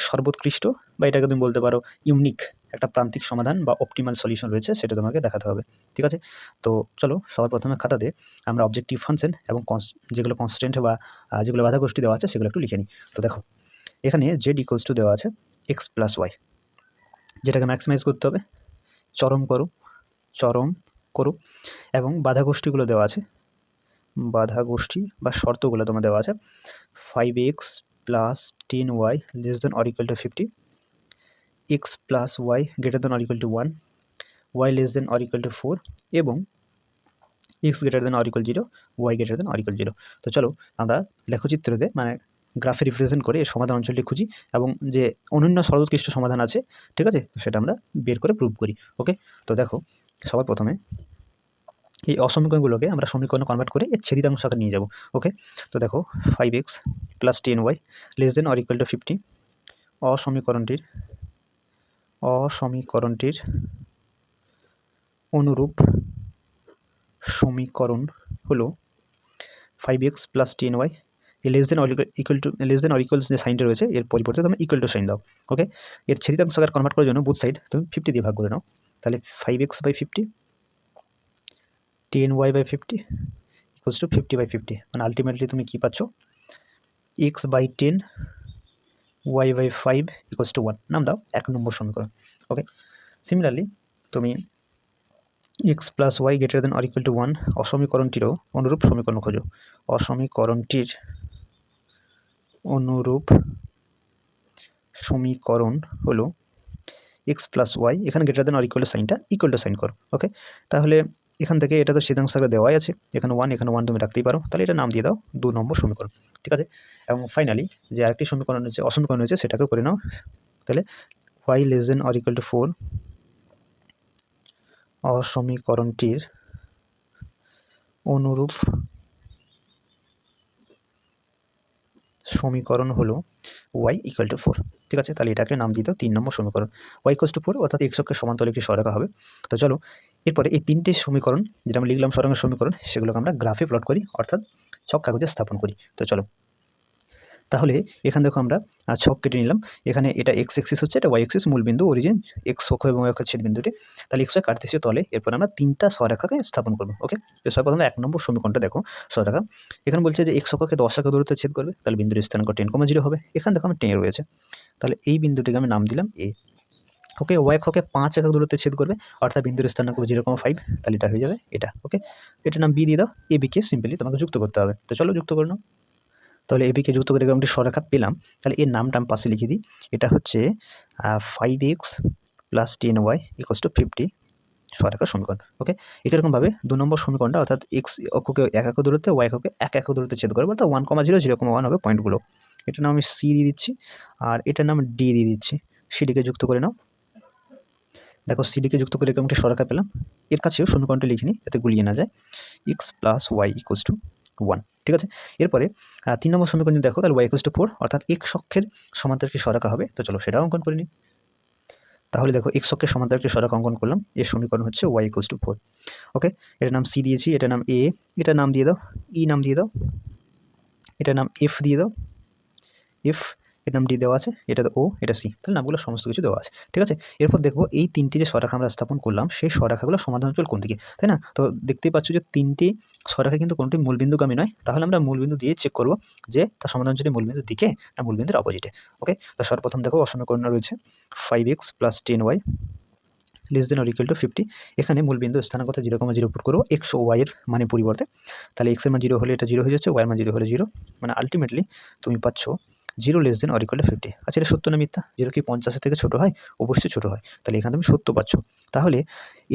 সর্বোৎকৃষ্ট, বা এটাকে তুমি বলতে পারো ইউনিক একটা প্রান্তিক সমাধান বা অপটিমাল সলিউশন রয়েছে, সেটা তোমাকে দেখাতে হবে। ঠিক আছে? তো চলো সবার প্রথমে খাতাতে আমরা অবজেক্টিভ ফাংশন এবং যেগুলো কনস্ট্যান্ট বা যেগুলো বাধাগোষ্ঠী দেওয়া আছে সেগুলো একটু লিখে নিই। তো দেখো এখানে z = দেওয়া আছে x + y, যেটাকে ম্যাক্সিমাইজ করতে হবে, চরম করো, এবং বাধাগোষ্ঠীগুলো দেওয়া আছে, বাধাগোষ্ঠী বা শর্তগুলো তোমার দেওয়া আছে 5x + 10y <= 50, x + y <= 1, y <= 4, এবং x <= 0, y <= 0। তো চলো আমরা লেখচিত্রতে মানে গ্রাফে রিপ্রেজেন্ট করে এর সমাধান অঞ্চলটি খুঁজি, এবং যে অনন্য সর্বোৎকৃষ্ট সমাধান আছে, ঠিক আছে, তো সেটা আমরা বের করে প্রুভ করি। ওকে, তো দেখো সবার প্রথমে এই অসমীকরণগুলোকে আমরা সমীকরণে কনভার্ট করে এর ছেদিতাংশ আকারে নিয়ে যাব। ওকে, তো দেখো 5x + 10y <= 50, অসমীকরণটির অনুরূপ সমীকরণ হলো 5x + 10y <= যে সাইনটা রয়েছে এর পরিবর্তে তুমি ইকুয়াল টু সাইন দাও। ওকে, এর ছেদিতাংশ আকারে কনভার্ট করার জন্য বুথ সাইড তুমি 50 দিয়ে ভাগ করে নাও। তাহলে 5x/50, 10y/50 = 50/50, মানে আলটিমেটলি তুমি কী পাচ্ছ? x/10, y/5 = 1 নাম দাও 1 নম্বর সমীকরণ। ওকে, সিমিলারলি তুমি x + y > 1 অসমীকরণটিরও অনুরূপ সমীকরণ খোঁজো। অসমীকরণটির অনুরূপ সমীকরণ হলো x + y, এখানে > সাইনটা ইকুয়াল টু সাইন করো। ওকে, তাহলে এখান থেকে এটা তো ছেদাংশ আকারে দেওয়াই আছে, এখানে 1 তুমি রাখতেই পারো, তাহলে এটা নাম দিয়ে দাও 2 নম্বর সমীকরণ। ঠিক আছে, এবং ফাইনালি যে আরেকটি সমীকরণ হচ্ছে অসমীকরণ হয়েছে সেটাকেও করে নাও। তাহলে y <= 4 অসমীকরণটির অনুরূপ সমীকরণ হলো y = 4। ঠিক আছে, তাহলে এটাকে নাম দিয়ে দাও 3 নম্বর সমীকরণ। y = 4 অর্থাৎ x অক্ষের সমান্তরাল একটি সরলরেখা হবে। তো চলো এরপরে এই 3টে সমীকরণ যেটা আমরা লিখলাম সরলরেখার সমীকরণ, সেগুলোকে আমরা গ্রাফে প্লট করি, অর্থাৎ ছক কাগজে স্থাপন করি। তো চলো তাহলে এখানে দেখো আমরা ছক কেটে নিলাম। এখানে এটা x অ্যাক্সিস হচ্ছে, এটা y অ্যাক্সিস, মূলবিন্দু অরিজিন x অক্ষ এবং y অক্ষের ছেদবিন্দুটি। তাহলে x y কার্তেশীয় তলে এরপর আমরা 3টা সরেখাকে স্থাপন করব। ওকে, তো সর্বপ্রথমে 1 নম্বর সমীকরণটা দেখো, সরেখা এখানে বলছে যে x অক্ষকে 10 একক দূরত্বে ছেদ করবে, তাহলে বিন্দুর স্থানাঙ্ক 10,0 হবে। এখানে দেখো আমার 10 রয়েছে, তাহলে এই বিন্দুটিকে আমি নাম দিলাম a। ওকে, y অক্ষকে 5 একক দূরত্বে ছেদ করবে, অর্থাৎ বিন্দুর স্থানাঙ্ক 0,5, তাহলে এটা হয়ে যাবে এটা। ওকে, এটার নাম b দিয়ে দাও, a b কে সিম্পলি তোমাকে যুক্ত করতে হবে। তো চলো যুক্ত করে নাও। তাহলে এবিকে যুক্ত করে এরকম একটি সরেখা পেলাম। তাহলে এর নামটা আমি পাশে লিখে দিই। এটা হচ্ছে 5x + 10y = 50 সরেখার সমীকরণ। ওকে, একইরকমভাবে 2 নম্বর সমীকরণটা অর্থাৎ এক্স অক্ষকে 1 একক দূরত্বে, ওয়াই অক্ষকে 1 একক দূরত্বে ছেদ করবে, অর্থাৎ 1, 0, 0, 1 হবে পয়েন্টগুলো। এটার নাম আমি সি দিয়ে দিচ্ছি আর এটার নাম ডি দিয়ে দিচ্ছি। সিডিকে যুক্ত করে নাও। দেখো সিডিকে যুক্ত করে এরকম একটি সরেখা পেলাম। এর কাছেও সমীকরণটা লিখে নিই যাতে গুলিয়ে না যায়। x + y = 1, ঠিক আছে। এরপরে 3 নম্বর সমীকরণ যদি দেখো তাহলে y = 4, অর্থাৎ x অক্ষের সমান্তরাল একটি সরেখা হবে। তো চলো সেটাও অঙ্কন করে নিই। তাহলে দেখো x অক্ষের সমান্তরাল একটি সরেখা অঙ্কন করলাম। এর সমীকরণ হচ্ছে y = 4। ওকে, এটার নাম সি দিয়েছি, এটার নাম এ, এটার নাম দিয়ে দাও ই, নাম দিয়ে দাও, এটার নাম এফ দিয়ে দাও, এফ, এর নাম ডি দেওয়া আছে, এটা ও, এটা সি, তাহলে নামগুলো সমস্ত কিছু দেওয়া আছে, ঠিক আছে। এরপর দেখবো এই তিনটি যে সরেখা আমরা স্থাপন করলাম সেই সরেখাগুলো সমাধান অঞ্চল কোন দিকে, তাই না? তো দেখতেই পাচ্ছ যে তিনটি সরেখা কিন্তু কোনটি মূলবিন্দুগামী নয়। তাহলে আমরা মূলবিন্দু দিয়ে চেক করবো যে তার সমাধান অঞ্চলে মূলবিন্দুর দিকে না মূলবিন্দুর অপোজিটে। ওকে, তো সর্বপ্রথম দেখো অসমীকরণ রয়েছে 5x + 10y < <= 50। এখানে মূলবিন্দু স্থানাঙ্ক 0,0 পুট করবো এক্স ও ওয়াই এর মানে পরিবর্তে। তাহলে এক্স এর মান 0 হলে এটা 0 হয়ে যাচ্ছে, ওয়াই এর মান 0 হলে 0, মানে আলটিমেটলি তুমি পাচ্ছ 0 < <= 50। আচ্ছা, এটা সত্য না মিথ্যা? 0 কি 50 থেকে ছোটো হয়? অবশ্যই ছোটো হয়। তাহলে এখানে তুমি সত্য পাচ্ছ। তাহলে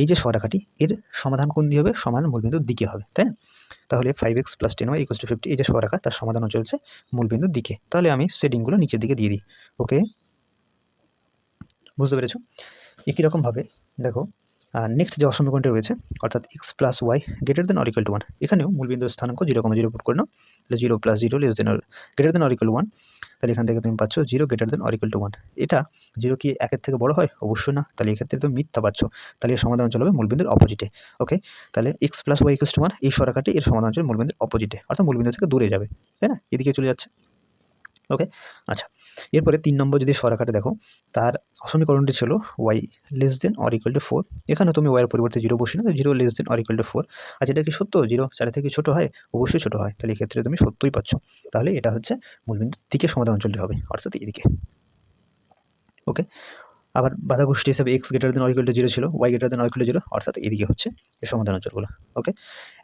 এই যে সরেখাটি এর সমাধান কোন দিয়ে হবে? সমান মূলবিন্দুর দিকে হবে, তাই না? তাহলে 5x + 10y = 50 এই যে সরেখা তার সমাধান অঞ্চল হচ্ছে মূলবিন্দুর দিকে। তাহলে আমি শেডিংগুলো নিচের দিকে দিয়ে দিই। ওকে, বুঝতে পেরেছো? একই রকমভাবে দেখো নেক্সট যে অসমীকরণটি রয়েছে অর্থাৎ x + y > 1, এখানেও মূলবিন্দুর স্থানাঙ্ক 0,0 পুট করে নাও। তাহলে 0 + 0 < <= 1, তাহলে এখান থেকে তুমি পাচ্ছ 0 < <= 1। এটা 0 কি 1 এর থেকে বড় হয়? অবশ্যই না। তাহলে এক্ষেত্রে তুমি মিথ্যা পাচ্ছ। তাহলে এর সমাধান অঞ্চল হবে মূলবিন্দুর অপোজিটে। ওকে, তাহলে x + y = 1 এই সরেখাটি এর সমাধান অঞ্চল মূলবিন্দুর অপোজিটে, অর্থাৎ মূলবিন্দু থেকে দূরে যাবে, তাই না? এদিকে চলে যাচ্ছে। ওকে, আচ্ছা, এরপরে 3 নম্বর যদি সরেখাটা দেখো তার সমীকরণটি ছিল y < <= 4। এখানে তুমি y এর পরিবর্তে 0 বসিয়ে নাও, 0 < <= 4। আচ্ছা, এটা কি সত্য? 0 4 থেকে ছোটো হয়? অবশ্যই ছোটো হয়। তাহলে এক্ষেত্রে তুমি সত্যই পাচ্ছ। তাহলে এটা হচ্ছে মূলবিন্দুর দিকে সমাধান অঞ্চলটি হবে, অর্থাৎ এদিকে। ওকে, আবার বাধা গোষ্ঠী হিসাবে x > <= 0 ছিল, y > <= 0, অর্থাৎ এদিকে হচ্ছে এই সমাধান অঞ্চলগুলো। ওকে,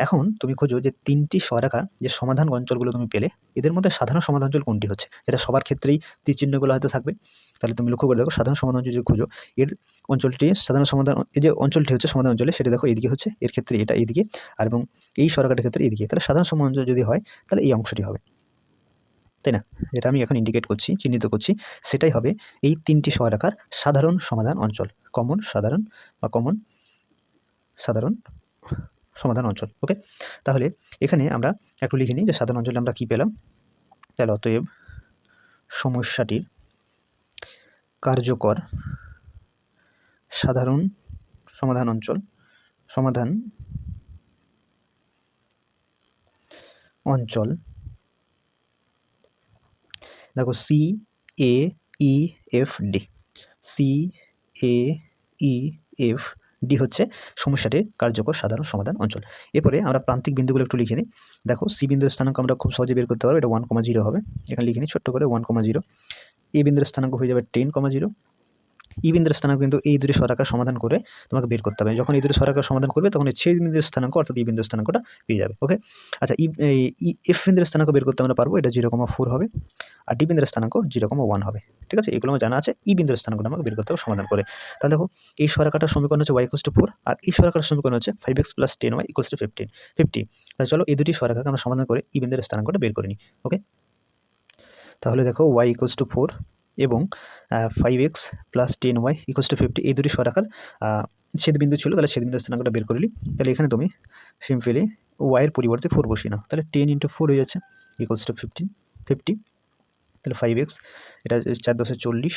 এখন তুমি খোঁজো যে তিনটি সরেখার যে সমাধান অঞ্চলগুলো তুমি পেলে এদের মধ্যে সাধারণ সমাধান অঞ্চল কোনটি হচ্ছে, যেটা সবার ক্ষেত্রেই তীর চিহ্নগুলো হয়তো থাকবে। তাহলে তুমি লক্ষ্য করে দেখো সাধারণ সমাধান অঞ্চল যদি খোঁজো এর অঞ্চলটি সাধারণ সমাধান, এই যে অঞ্চলটি হচ্ছে সমাধান অঞ্চলে সেটা দেখো এদিকে হচ্ছে, এর ক্ষেত্রে এটা এইদিকে, আর এবং এই সরেখাটার ক্ষেত্রে এদিকে। তাহলে সাধারণ সমাধান অঞ্চল যদি হয় তাহলে এই অংশটি হবে, তাই না? যেটা আমি এখন ইন্ডিকেট করছি, চিহ্নিত করছি, সেটাই হবে এই তিনটি সরেখার সাধারণ সমাধান অঞ্চল, কমন সাধারণ বা কমন সাধারণ সমাধান অঞ্চল। ওকে, তাহলে এখানে আমরা একটু লিখে নিই যে সাধারণ অঞ্চলে আমরা কী পেলাম। তাহলে অতএব সমস্যাটির কার্যকর সাধারণ সমাধান অঞ্চল দেখো সি এ ই এফ ডি, সি এ ই এফ ডি হচ্ছে সমস্যাটির কার্যকর সাধারণ সমাধান অঞ্চল। এরপরে আমরা প্রান্তিক বিন্দুগুলো একটু লিখে নিই। দেখো সি বিন্দুর স্থানাঙ্ক আমরা খুব সহজে বের করতে পারবো, এটা 1,0 হবে। এখানে লিখে নিই ছোট্ট করে 1,0। এ বিন্দুর স্থানাঙ্ক হয়ে যাবে 10,0। ই বিন্দুর স্থানাঙ্ক কিন্তু এই দুটি সরেখার সমাধান করে তোমাকে বের করতে হবে। যখন এই দুটি সরেখার সমাধান করবে তখন এই ছেদ বিন্দুর স্থানাঙ্ক অর্থাৎ ই বিন্দুর স্থানাঙ্কটা পেয়ে যাবে। ওকে, আচ্ছা, এফ বিন্দুর স্থানাঙ্ক বের করতে আমরা পারবো, এটা 0,4 হবে, আর ডি বিন্দুর স্থানাঙ্ক 0,1 হবে। ঠিক আছে, এগুলো আমার জানা আছে। ই বিন্দুর স্থানাঙ্কটা আমাকে বের করতে হবে সমাধান করে। তাহলে দেখো এই সরেখাটার সমীকরণ হচ্ছে y = 4 আর এই সরেখাটার সমীকরণ হচ্ছে 5x + 10y = 50। তাহলে চলো এই দুটি সরেখাকে আমরা সমাধান করে ই বিন্দুর স্থানাঙ্কটা বের করে নিই। ওকে, তাহলে দেখো y = 4 এবং 5x + 10y = 50 এই দুটি সরেখার ছেদবিন্দু ছিল। তাহলে ছেদবিন্দুর স্থানাঙ্কটা বের করে নিই। তাহলে এখানে তুমি সিম্পলি y এর পরিবর্তে 4 বসিয়ে নাও। তাহলে 10 × 4 হয়ে যাচ্ছে = 50। তাহলে 5x, এটা 4 × 10 = 40।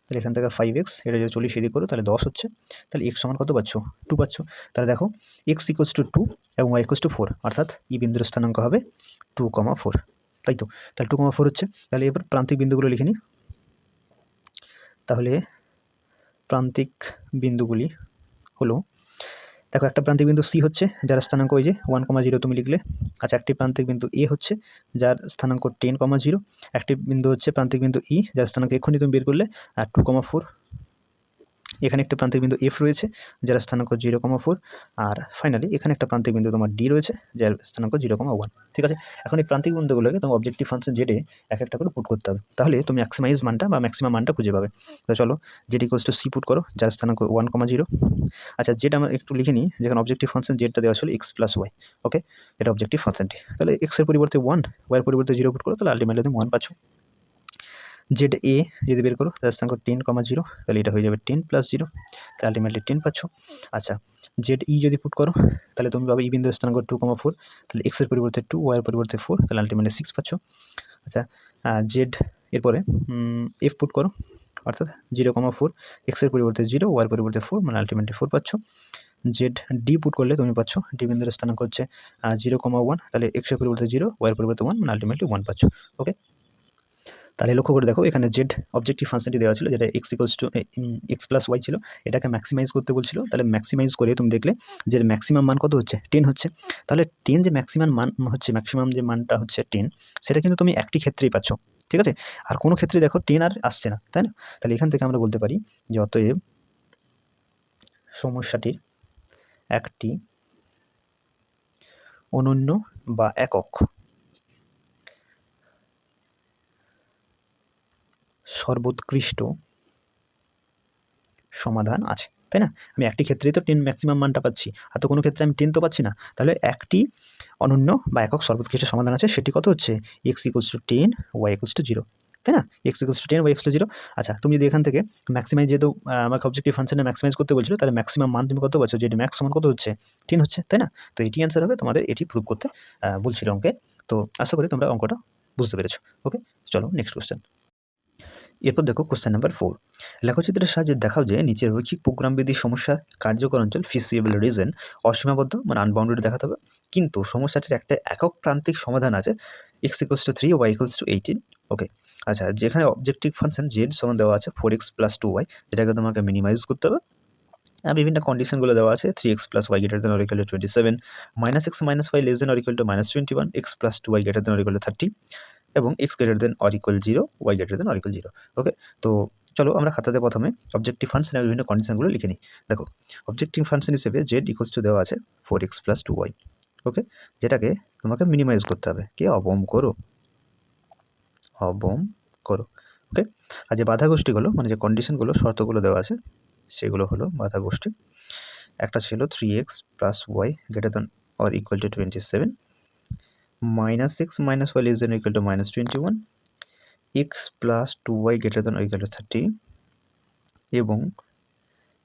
তাহলে এখান থেকে 5x, এটা যদি 40 এদিক করো তাহলে 10 হচ্ছে। তাহলে x সমান কত পাচ্ছ? 2 পাচ্ছ। তাহলে দেখো x = 2 এবং y = 4, অর্থাৎ ই বিন্দুর স্থানাঙ্ক হবে 2,4, তাই তো? তাহলে 2,4 হচ্ছে। তাহলে এবার প্রান্তিক বিন্দুগুলো লিখে নিই। তাহলে প্রান্তিক বিন্দুগুলি হলো, দেখো একটা প্রান্তিক বিন্দু সি হচ্ছে যার স্থানাঙ্ক ওই যে 1,0 তুমি লিখলে। আচ্ছা, একটি প্রান্তিক বিন্দু এ হচ্ছে যার স্থানাঙ্ক 10,0। একটি বিন্দু হচ্ছে প্রান্তিক বিন্দু ই যার স্থানাঙ্ক এক্ষুনি তুমি বের করলে 2,4। এখানে একটা প্রান্তিক বিন্দু এফ রয়েছে যার স্থানাঙ্ক 0,4, আর ফাইনালি এখানে একটা প্রান্তিক বিন্দু তোমার ডি রয়েছে যার স্থানাঙ্ক 0,1। ঠিক আছে, এখন এই প্রান্তিক বিন্দুগুলোকে তোমার অবজেক্টিভ ফাংশন জেডে এক একটা করে পুট করতে হবে, তাহলে তুমি ম্যাক্সিমাইজ মানটা বা ম্যাক্সিমাম মানটা খুঁজে পাবে। তো চলো z equals to c put করো যার স্থানাঙ্ক 1,0। আচ্ছা, জেড আমরা একটু লিখে নিই, যেখানে অবজেক্টিভ ফাংশন জেডটা দেওয়া ছিল এক্স প্লাস ওয়াই। ওকে, এটা অবজেক্টিভ ফাংশনটি, তাহলে এক্সের পরিবর্তে 1, ওয়াইয়ের পরিবর্তে 0 পুট করো, তাহলে আলটিমেটলি তুমি 1 পাচ্ছ। জেড এ যদি বের করো তার স্থানাঙ্ক 10,0, তাহলে এটা হয়ে যাবে 10 + 0, তাহলে আলটিমেটলি 10 পাচ্ছ। আচ্ছা, জেড ই যদি পুট করো তাহলে তুমি পাবে ই বিন্দুর স্থানাঙ্ক 2,4, তাহলে এক্সের পরিবর্তে 2, ওয়াইয়ের পরিবর্তে 4, তাহলে আলটিমেটলি 6 পাচ্ছ। আচ্ছা, জেড এরপরে এফ পুট করো, অর্থাৎ 0,4, এক্সের পরিবর্তে 0, ওয়াইয়ের পরিবর্তে 4, মানে আলটিমেটলি 4 পাচ্ছ। জেড ডি পুট করলে তুমি পাচ্ছ ডি বিন্দুর স্থানাঙ্ক হচ্ছে 0,1, তাহলে এক্সের পরিবর্তে 0, ওয়াইয়ের পরিবর্তে 1, মানে আলটিমেটলি 1 পাচ্ছ। ওকে, তাহলে লক্ষ্য করে দেখো এখানে জেড অবজেক্টিভ ফাংশনটি দেওয়া ছিল যেটা x equals to x plus y ছিল, এটাকে ম্যাক্সিমাইজ করতে বলছিল, তাহলে ম্যাক্সিমাইজ করে তুমি দেখলে যে ম্যাক্সিমাম মান কত হচ্ছে 10 হচ্ছে, তাহলে 10 যে ম্যাক্সিমাম মান হচ্ছে, ম্যাক্সিমাম যে মানটা হচ্ছে 10, সেটা কিন্তু তুমি একটি ক্ষেত্রেই পাচ্ছ। ঠিক আছে, আর কোনো ক্ষেত্রে দেখো 10 আর আসছে না, তাই না? তাহলে এখান থেকে আমরা বলতে পারি যে অতএব সমস্যাটির একটি অনন্য বা একক সর্বোৎকৃষ্ট সমাধান আছে, তাই না? আমি একটি ক্ষেত্রেই তো 10 ম্যাক্সিমাম মানটা পাচ্ছি, আর তো কোনো ক্ষেত্রে আমি 10 তো পাচ্ছি না, তাহলে একটি অনন্য বা একক সর্বোৎকৃষ্ট সমাধান আছে, সেটি কত হচ্ছে x equals to 10, y equals to 0, তাই না? X equals to 10, y equals to 0। আচ্ছা, তুমি যদি এখান থেকে ম্যাক্সিমাইজ, যেহেতু আমাকে অবজেক্টিভ ফাংশনে ম্যাক্সিমাইজ করতে বলছিল, তাহলে ম্যাক্সিমাম মান তুমি কত পাচ্ছ, যেটি ম্যাক্স সমান কত হচ্ছে 10 হচ্ছে, তাই না? তো এটি অ্যান্সার হবে, তোমাদের এটি প্রুভ করতে বলছিল অঙ্কে। তো আশা করি তোমরা অঙ্কটা বুঝতে পেরেছো। ওকে, চলো নেক্সট কোশ্চেন। এরপর দেখো কোশ্চেন নাম্বার 4, লেখচিত্রের সাহায্যে দেখাও যে নিচের রৈখিক প্রোগ্রামবিধির সমস্যার কার্যকর অঞ্চল ফিজিবল রিজন অসীমাবদ্ধ, মানে আনবাউন্ডেড দেখাতে হবে, কিন্তু সমস্যাটির একটা একক প্রান্তিক সমাধান আছে, x equals to 3, y equals to 18। Okay, আচ্ছা, যেখানে অবজেক্টিভ ফাংশন জেড সমান দেওয়া আছে 4x + 2y, যেটাকে তোমাকে মিনিমাইজ করতে হবে, বিভিন্ন কন্ডিশনগুলো দেওয়া আছে, 3x + y greater than or equal to 27, -x - y less than or equal to -21, x + 2y greater than or equal to 30, এবং x greater than or equal 0, y greater than or equal 0। Okay, তো চলো আমরা খাতাতে প্রথমে objective ফাংশনের বিভিন্ন কন্ডিশনগুলো লিখে নিই। দেখো, অবজেক্টিভ ফাংশন হিসেবে z ইকুয়ালস টু দেওয়া আছে 4x + 2y। ওকে, যেটাকে তোমাকে মিনিমাইজ করতে হবে, কে অবম করো। ওকে, আর যে বাধা গোষ্ঠীগুলো, মানে যে কন্ডিশনগুলো, শর্তগুলো দেওয়া আছে, সেগুলো হলো বাধা গোষ্ঠী। একটা ছিল 3x + y greater than or equal to 27, -x - y less than or equal to -21, x + 2y greater than or equal to 30, এবং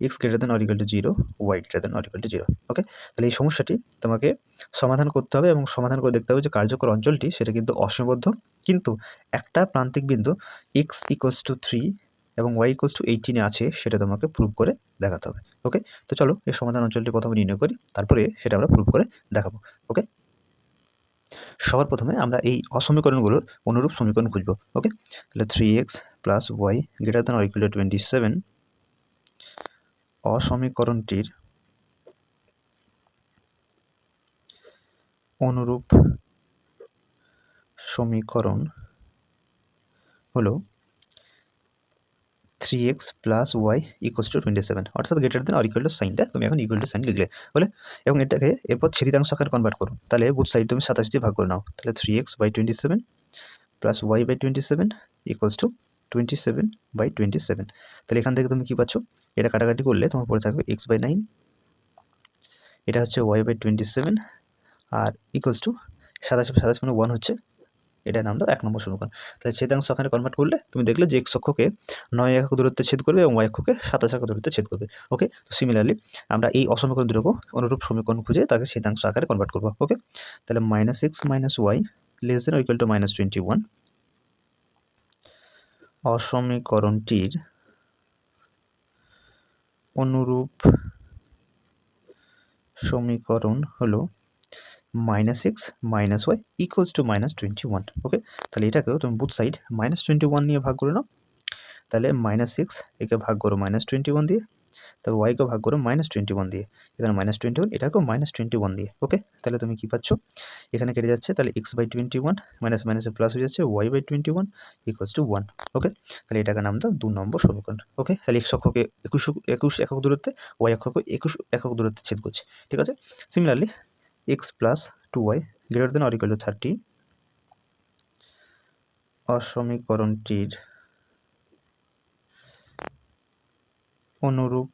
x greater than or equal to 0, y greater than or equal to 0। ওকে, তাহলে এই সমস্যাটি তোমাকে সমাধান করতে হবে, এবং সমাধান করে দেখতে হবে যে কার্যকর অঞ্চলটি সেটা কিন্তু অসীমাবদ্ধ, কিন্তু একটা প্রান্তিক বিন্দু x ইকুয়ালস টু 3 এবং y ইকুয়ালস টু 18 আছে, সেটা তোমাকে প্রুভ করে দেখাতে হবে। ওকে, তো চলো এই সমাধান অঞ্চলটি প্রথমে নির্ণয় করি, তারপরে সেটা আমরা প্রুভ করে দেখাবো। ওকে, সবার প্রথমে আমরা এই অসমীকরণগুলোর অনুরূপ সমীকরণ খুঁজব। ওকে, তাহলে 3x + y greater than or equal to 27 অসমীকরণটির অনুরূপ সমীকরণ হলো 3x + y ইকুয়ালস টু 27, অর্থাৎ greater than or equal to সাইনটা তুমি এখন ইকুয়াল টু সাইন লিখলে, বলে, এবং এটাকে এরপর ছেদিতাংশ আকারে কনভার্ট করো, তাহলে বুথ সাইড তুমি 27 দিয়ে ভাগ করে নাও, তাহলে 3x/27 + y/27 ইকুয়ালস টু 27/27। তাহলে এখান থেকে তুমি কী পাচ্ছ, এটা কাটাকাটি করলে তোমার পড়ে থাকবে x/9, এটা হচ্ছে y/27, আর ইকুয়ালস টু 27 মানে 1 হচ্ছে, এটা নাম দাও 1 নম্বর সমীকরণ। তাহলে ছেদাংশ আকারে কনভার্ট করলে তুমি দেখলে যে x অক্ষকে 9 একক দূরত্বে ছেদ করবে এবং y অক্ষকে 27 একক দূরত্বে ছেদ করবে। ওকে, তো সিমিলারলি আমরা এই অসমীকরণ দুটোকে অনুরূপ সমীকরণ খুঁজে তাকে ছেদাংশ আকারে কনভার্ট করবো। ওকে, তাহলে -x - y less than or equal to -21 অসমীকরণটির অনুরূপ সমীকরণ হলো -x - y ইকুয়ালস টু -21। ওকে, তাহলে এটাকেও তুমি বুথ সাইড -21 নিয়ে ভাগ করে নাও, তাহলে -x একে ভাগ করো -21 দিয়ে, তবে ওয়াইকে ভাগ করো -21 দিয়ে, এখানে -21 এটাকেও -21 দিয়ে। ওকে, তাহলে তুমি কী পাচ্ছ, এখানে কেটে যাচ্ছে, তাহলে x/21 মাইনাস মাইনাসে প্লাস হয়ে যাচ্ছে y/21 = 1। ওকে, তাহলে এটাকে নাম দাও 2 নম্বর সমীকরণ। ওকে, তাহলে x অক্ষকে 21 একক দূরত্বে, y অক্ষকে 21 একক দূরত্বে ছেদ করছে। ঠিক আছে, সিমিলারলি x + 2y > 30 অসমীকরণটির অনুরূপ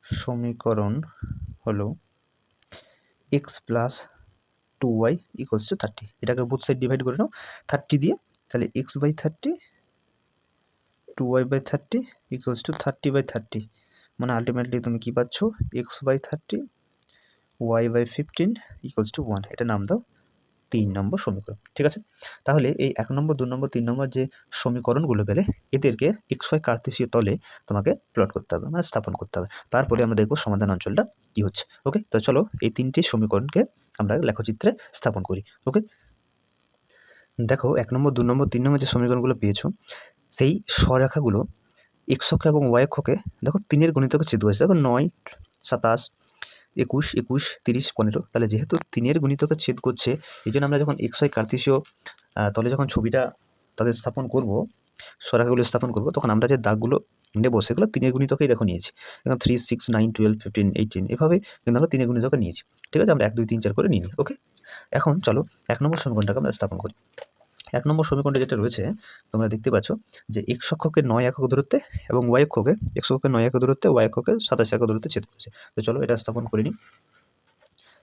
সমীকরণ হলো x + 2y = 30। এটাকে বোথ সাইড ডিভাইড করে নাও 30 দিয়ে, তাহলে x/30 2y/30 = 30/30, মানে আলটিমেটলি তুমি কি পাচ্ছ, x/30 y/15 = 1। এটা নাম দাও 3 নম্বর সমীকরণ। ঠিক আছে, তাহলে এই 1 নম্বর 2 নম্বর 3 নম্বর যে সমীকরণগুলো পেলে, এদেরকে xy কার্তেশীয় তলে তোমাকে প্লট করতে হবে, মানে স্থাপন করতে হবে। তারপরে আমরা দেখব সমাধান অঞ্চলটা কী হচ্ছে। ওকে, তো চলো এই 3টি সমীকরণকে আমরা লেখচিত্রে স্থাপন করি। ওকে, দেখো 1 নম্বর 2 নম্বর 3 নম্বর যে সমীকরণগুলো পেয়েছো, সেই স্বরেখাগুলো x অক্ষ এবং y অক্ষকে দেখো 3-এর গুণিতকে ছেদ করেছে। দেখো 9, 27, 21, 21, 30, 15। তাহলে যেহেতু 3-এর গুণিতকে ছেদ করছে, এই জন্য আমরা যখন xy কার্তেশীয় তলে যখন ছবিটা তাদের স্থাপন করব, স্বরেখাগুলো স্থাপন করব, তখন আমরা যে দাগগুলো নেব সেগুলো 3-এর গুণিতকেই দেখো নিয়েছি। এখন 3, 6, 9, 12, 15, 18 এভাবে কিন্তু আমরা 3-এর গুণিতকে নিয়েছি। ঠিক আছে, আমরা 1, 2, 3, 4 করে নিই। ওকে, এখন চলো 1 নম্বর সমীকরণটাকে আমরা স্থাপন করি। 1 নম্বর সমীকরণটা যেটা রয়েছে, তোমরা দেখতে পাচ্ছ যে x অক্ষকে 9 একক দূরত্বে এবং y অক্ষকে, x অক্ষকে 9 একক দূরত্বে, y অক্ষকে 27 একক দূরত্বে ছেদ করেছে। তো চলো এটা স্থাপন করে নিই।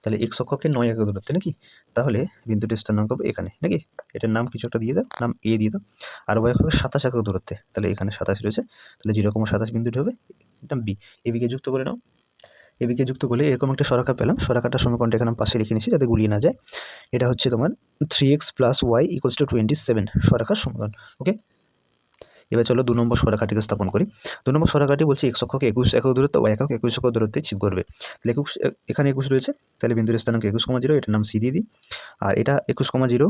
তাহলে x অক্ষকে 9 একক দূরত্বে নাকি, তাহলে বিন্দুটির স্থানাঙ্ক হবে এখানে নাকি, এটার নাম কিছু একটা দিয়ে দাও, নাম a দিয়ে দাও। আর y অক্ষকে 27 একক দূরত্বে, তাহলে এখানে 27 রয়েছে, তাহলে 0,27 বিন্দুটি হবে এটা b। কে যুক্ত করে নাও, কে যুক্ত করলে এরকম একটা সরলরেখা পেলাম। সরলরেখাটার সমীকরণটা এখানে পাশে লিখে নিয়েছি যাতে গুলিয়ে না যায়। এটা হচ্ছে তোমার 3x + y = 27 সরলরেখার সমীকরণ। ওকে, এবার চলো 2 নম্বর সরলরেখাটিকে স্থাপন করি। 2 নম্বর সরলরেখাটি বলছে x অক্ষকে 21 একক দূরত্বে, y অক্ষকে 21 একক দূরত্বে ছেদ করবে। তাহলে এখানে 21 রয়েছে, তাহলে বিন্দুর স্থানাঙ্ক 21,0, এটার নাম c দিয়ে দিই। আর এটা 21,0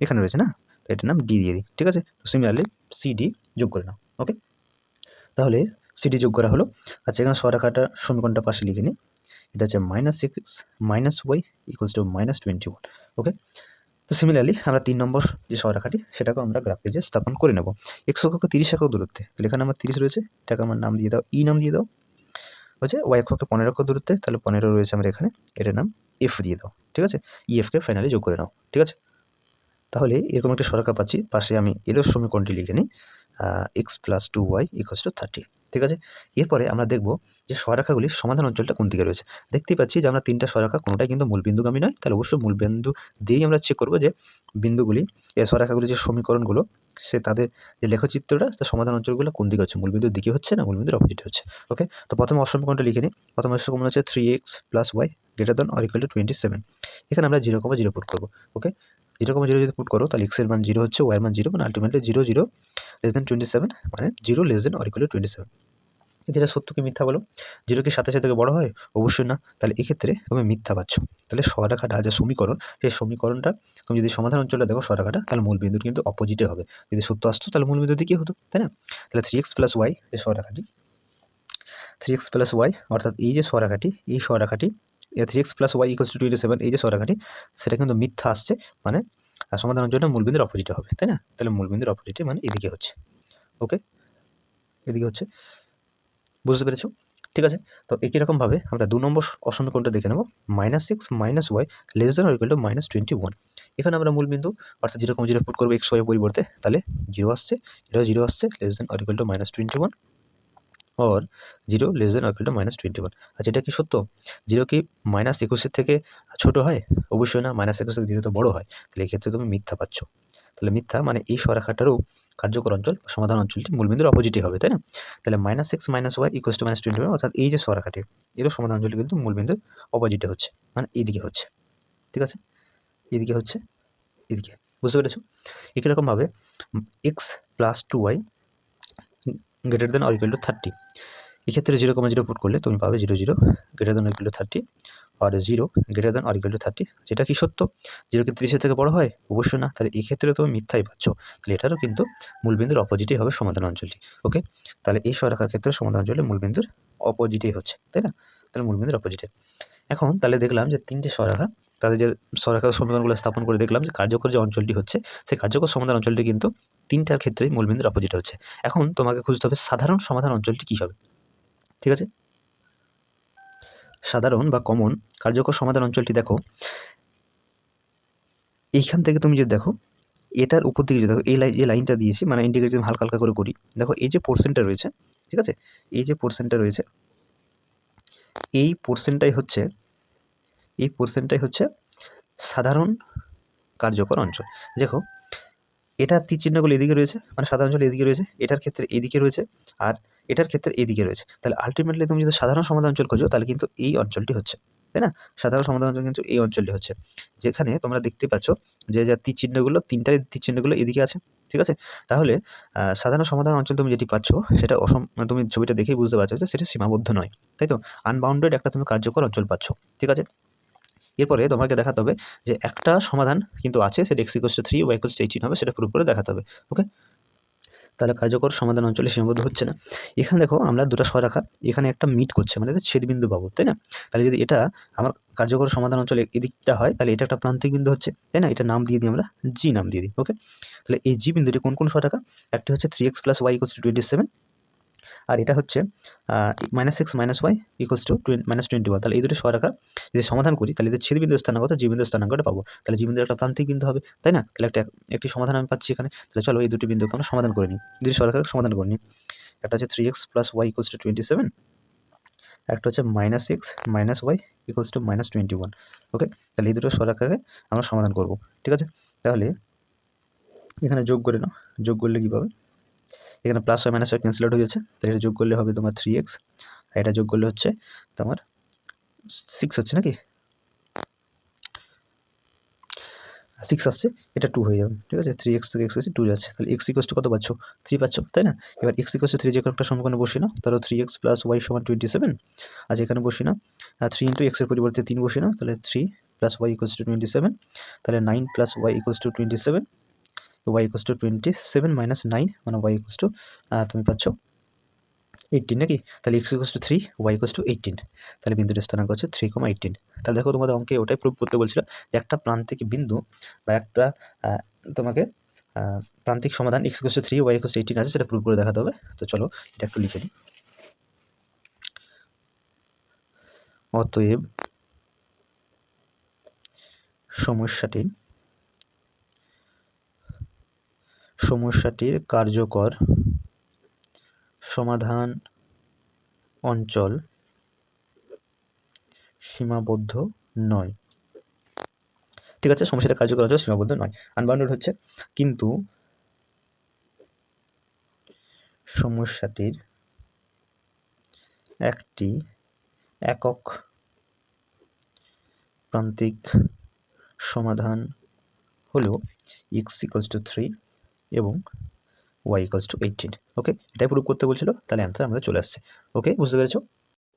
এখানে রয়েছে না, তো এটার নাম d দিয়ে দিই। ঠিক আছে, তো সিমিলারলি cd যোগ করে নাও। ওকে, তাহলে cd যোগ করা হলো। আচ্ছা, এখানে সরলরেখাটার সমীকরণটা পাশে লিখে নিই। এটা হচ্ছে -6 - y = -21। ওকে, তো সিমিলারলি আমরা 3 নম্বর যে সরলরেখাটি সেটাকেও আমরা গ্রাফ পেজে স্থাপন করে নেব। x অক্ষকে 30 একক দূরত্বে, তাহলে এখানে আমার 30 রয়েছে, এটাকে আমার নাম দিয়ে দাও e নাম দিয়ে দাও। হচ্ছে y অক্ষকে 15 একক দূরত্বে, তাহলে 15 রয়েছে আমার এখানে, এটার নাম f দিয়ে দাও। ঠিক আছে, ef কে ফাইনালি যোগ করে নাও। ঠিক আছে, তাহলে এরকম একটা সরলরেখা পাচ্ছি, পাশে আমি এরও সমীকরণটি লিখে নিই, x + 2y = 30। ঠিক আছে, এরপরে আমরা দেখব যে সরলরেখাগুলির সমাধান অঞ্চলটা কোন দিকে রয়েছে। দেখতেই পাচ্ছি যে আমরা 3টা সরলরেখা কোনোটাই কিন্তু মূলবিন্দুগামী নয়, তাহলে অবশ্যই মূলবিন্দু দিয়েই আমরা চেক করব যে বিন্দুগুলি, এই সরলরেখাগুলির যে সমীকরণগুলো, সে তাদের যে লেখচিত্রটা, তার সমাধান অঞ্চলগুলো কোন দিকে হচ্ছে, মূলবিন্দুর দিকে হচ্ছে না মূলবিন্দুর অপোজিটে হচ্ছে। ওকে, তো প্রথমে অসমীকরণটা লিখে নিই। প্রথম সমীকরণ হচ্ছে 3x + y > 27। এখানে আমরা 0,0 পুট করব। ওকে, 0,0 যদি পুট করো, তাহলে x এর মান 0 হচ্ছে, y এর মান 0, মানে আলটিমেটলি 0, 0 <> 27, মানে 0 <> 27। যেটা সত্য কি মিথ্যা বলো? 0 কি 27 থেকে বড় হয়? অবশ্যই না। তাহলে এক্ষেত্রে তুমি মিথ্যা পাচ্ছ। তাহলে সরলরেখাটা যে সমীকরণ, সেই সমীকরণটা তুমি যদি সমাধান অঞ্চলটা দেখো সরলরেখাটা, তাহলে মূলবিন্দুর কিন্তু অপোজিটে হবে। যদি সত্য আসতো তাহলে মূলবিন্দুর দিকে হতো, তাই না? তাহলে 3x + y যে সরলরেখাটি, 3x + y অর্থাৎ এই যে সরলরেখাটি, এই সরলরেখাটি 3x + y = 27, এই যে সরলরেখাটি, সেটা কিন্তু মিথ্যা আসছে, মানে সমাধান অঞ্চলটা মূলবিন্দুর অপোজিটে হবে, তাই না? তাহলে মূলবিন্দুর অপোজিটে মানে এদিকে হচ্ছে। ওকে, এদিকে হচ্ছে, বুঝতে পেরেছো? ঠিক আছে, তো একই রকমভাবে আমরা 2 নম্বর অসমীকরণটা দেখে নেব। -x - y <> -21। এখানে আমরা মূলবিন্দু অর্থাৎ 0,0 পুট করব x, y এর পরিবর্তে, তাহলে 0 আসছে, এটাও 0 আসছে, <> -21 or 0 <> -21। আচ্ছা, এটা কি সত্য? 0 কি -21 এর থেকে ছোট হয়? অবশ্যই না, -21 থেকে 0 তো বড় হয়। তাহলে এক্ষেত্রে তুমি মিথ্যা পাচ্ছ। তাহলে মিথ্যা, মানে এই সরলরেখাটারও কার্যকর অঞ্চল বা সমাধান অঞ্চলটি মূলবিন্দুর অপোজিটে হবে, তাই না? তাহলে -x - y = -21, অর্থাৎ এই যে সরলরেখাটি, এরও সমাধান অঞ্চলটি কিন্তু মূলবিন্দুর অপোজিটে হচ্ছে, মানে এইদিকে হচ্ছে। ঠিক আছে, এদিকে হচ্ছে, এদিকে। বুঝতে পেরেছো? একই রকমভাবে x + 2y <> 30। এক্ষেত্রে 0,0 পুট করলে তুমি পাবে 0 0 greater than or equal to 30 আর 0 greater than or equal to 30। যেটা কি সত্য? 0 কি 30-এর থেকে বড় হয়? অবশ্যই না। তাহলে এক্ষেত্রে তুমি মিথ্যাই পাচ্ছ। তাহলে এটারও কিন্তু মূলবিন্দুর অপোজিটই হবে সমাধান অঞ্চলটি। ওকে, তাহলে এই সরলরেখার ক্ষেত্রে সমাধান অঞ্চলে মূলবিন্দুর অপোজিটেই হচ্ছে, তাই না? তাহলে মূলবিন্দুর অপোজিটে। এখন তাহলে দেখলাম যে 3টে সরলরেখা, তাদের যে সরলরেখার সমীকরণগুলো স্থাপন করে দেখলাম যে কার্যকর যে অঞ্চলটি হচ্ছে সেই কার্যকর সমাধান অঞ্চলটি কিন্তু 3টার ক্ষেত্রেই মূলবিন্দুর অপোজিটে হচ্ছে। এখন তোমাকে খুঁজতে হবে সাধারণ সমাধান অঞ্চলটি কী হবে। ঠিক আছে, সাধারণ বা কমন কার্যকর সমাধান অঞ্চলটি দেখো, এইখান থেকে তুমি যদি দেখো এটার উপর দিকে যদি দেখো এই লাইনটা দিয়েছি, মানে ইন্ডিকেট যদি হালকা হালকা করে করি, দেখো এই যে পোর্শনটা রয়েছে, ঠিক আছে, এই যে পোর্শনটা রয়েছে, এই পোর্শনটাই হচ্ছে সাধারণ কার্যকর অঞ্চল। দেখো এটার তীর চিহ্নগুলো এদিকে রয়েছে, মানে সাধারণ অঞ্চল এদিকে রয়েছে, এটার ক্ষেত্রে এদিকে রয়েছে, আর এটার ক্ষেত্রে এদিকে রয়েছে। তাহলে আলটিমেটলি তুমি যদি সাধারণ সমাধান অঞ্চল খোঁজো তাহলে কিন্তু এই অঞ্চলটি হচ্ছে, তাই না? সাধারণ সমাধান অঞ্চল কিন্তু এই অঞ্চলটি হচ্ছে, যেখানে তোমরা দেখতে পাচ্ছ যে যা তীর চিহ্নগুলো, তিনটাই তীর চিহ্নগুলো এদিকে আছে। ঠিক আছে, তাহলে সাধারণ সমাধান অঞ্চল তুমি যেটি পাচ্ছ সেটা তুমি ছবিটা দেখেই বুঝতে পারছো যে সেটা সীমাবদ্ধ নয়, তাই তো? আনবাউন্ডেড একটা তুমি কার্যকর অঞ্চল পাচ্ছ। ঠিক আছে, এরপরে তোমাকে দেখাতে হবে যে একটা সমাধান কিন্তু আছে, সেটা x = 3 y = 18 হবে, সেটা প্রুভ করে দেখাতে হবে। ওকে, তাহলে কার্যকর সমাধান অঞ্চলে সীমাবদ্ধ হচ্ছে না। এখানে দেখো আমরা দুটো সরলরেখা এখানে একটা মিট করছে, মানে ছেদবিন্দু পাবো, তাই না? তাহলে যদি এটা আমার কার্যকর সমাধান অঞ্চলে এদিকটা হয় তাহলে এটা একটা প্রান্তিক বিন্দু হচ্ছে, তাই না? এটা নাম দিয়ে দিই আমরা, জি নাম দিয়ে দিই। ওকে, তাহলে এই জি বিন্দুটি কোন কোন সরলরেখা? একটি হচ্ছে 3x + y = 27, আর এটা হচ্ছে -x - y = -21। তাহলে এই দুটো সরলরেখা যদি সমাধান করি তাহলে এদের ছেদবিন্দুর স্থানাঙ্ক কত? জি বিন্দুর স্থানাঙ্কটা পাবো। তাহলে জি বিন্দুর একটা প্রান্তিক বিন্দু হবে, তাই না? তাহলে একটি সমাধান আমি পাচ্ছি এখানে। তাহলে চলো এই দুটি বিন্দুকে আমরা সমাধান করে নিই, দুটি সরলরেখাকে সমাধান করে নিই। একটা হচ্ছে 3x + y = 27, একটা হচ্ছে -x - y = -21। ওকে, তাহলে এই দুটো সরলরেখাকে আমরা সমাধান করব। ঠিক আছে, তাহলে এখানে যোগ করে নাও, যোগ করলে কী পাবে? এখানে প্লাস হয় মাইনাস হয় ক্যান্সেল আউট হয়ে যাচ্ছে, তাহলে এটা যোগ করলে হবে তোমার 3x, আর এটা যোগ করলে হচ্ছে তোমার 6 হচ্ছে নাকি, 6 আসছে, এটা 2 হয়ে যাবে। ঠিক আছে, 3x থেকে x হচ্ছে 2 যাচ্ছে, তাহলে x = কত পাচ্ছ? 3 পাচ্ছ, তাই না? এবার x = 3 যে কোনো একটা সমীকরণে বসিয়ে নাও, তাহলে 3x + y = 27। আচ্ছা, এখানে বসিয়ে নাও 3 × x এর পরিবর্তে 3 বসিয়ে নাও, তাহলে 3 + y = 27, তাহলে 9 + y = 27, y = 27 - 9, মানে y তুমি পাচ্ছ 18 নাকি? তাহলে x = 3, y = 18, তাহলে বিন্দুটির স্থানাঙ্ক হচ্ছে 3,18। তাহলে দেখো তোমাদের অঙ্কে ওটাই প্রুভ করতে বলছিল যে একটা প্রান্তিক বিন্দু বা একটা তোমাকে প্রান্তিক সমাধান x = 3, y = 18 আছে, সেটা প্রুভ করে দেখাতে হবে। তো চলো এটা একটু লিখে দিই। অতএব সমস্যাটির কার্যকর সমাধান অঞ্চল সীমাবদ্ধ নয়। ঠিক আছে, সমস্যাটা কার্যকর অঞ্চল সীমাবদ্ধ নয়, আনবাউন্ডেড হচ্ছে, কিন্তু সমস্যাটির একটি একক প্রান্তিক সমাধান হলো x = 3 এবং y = 18। ওকে, এটাই প্রুভ করতে বলছিল, তাহলে অ্যান্সার আমাদের চলে আসছে। ওকে, বুঝতে পেরেছো?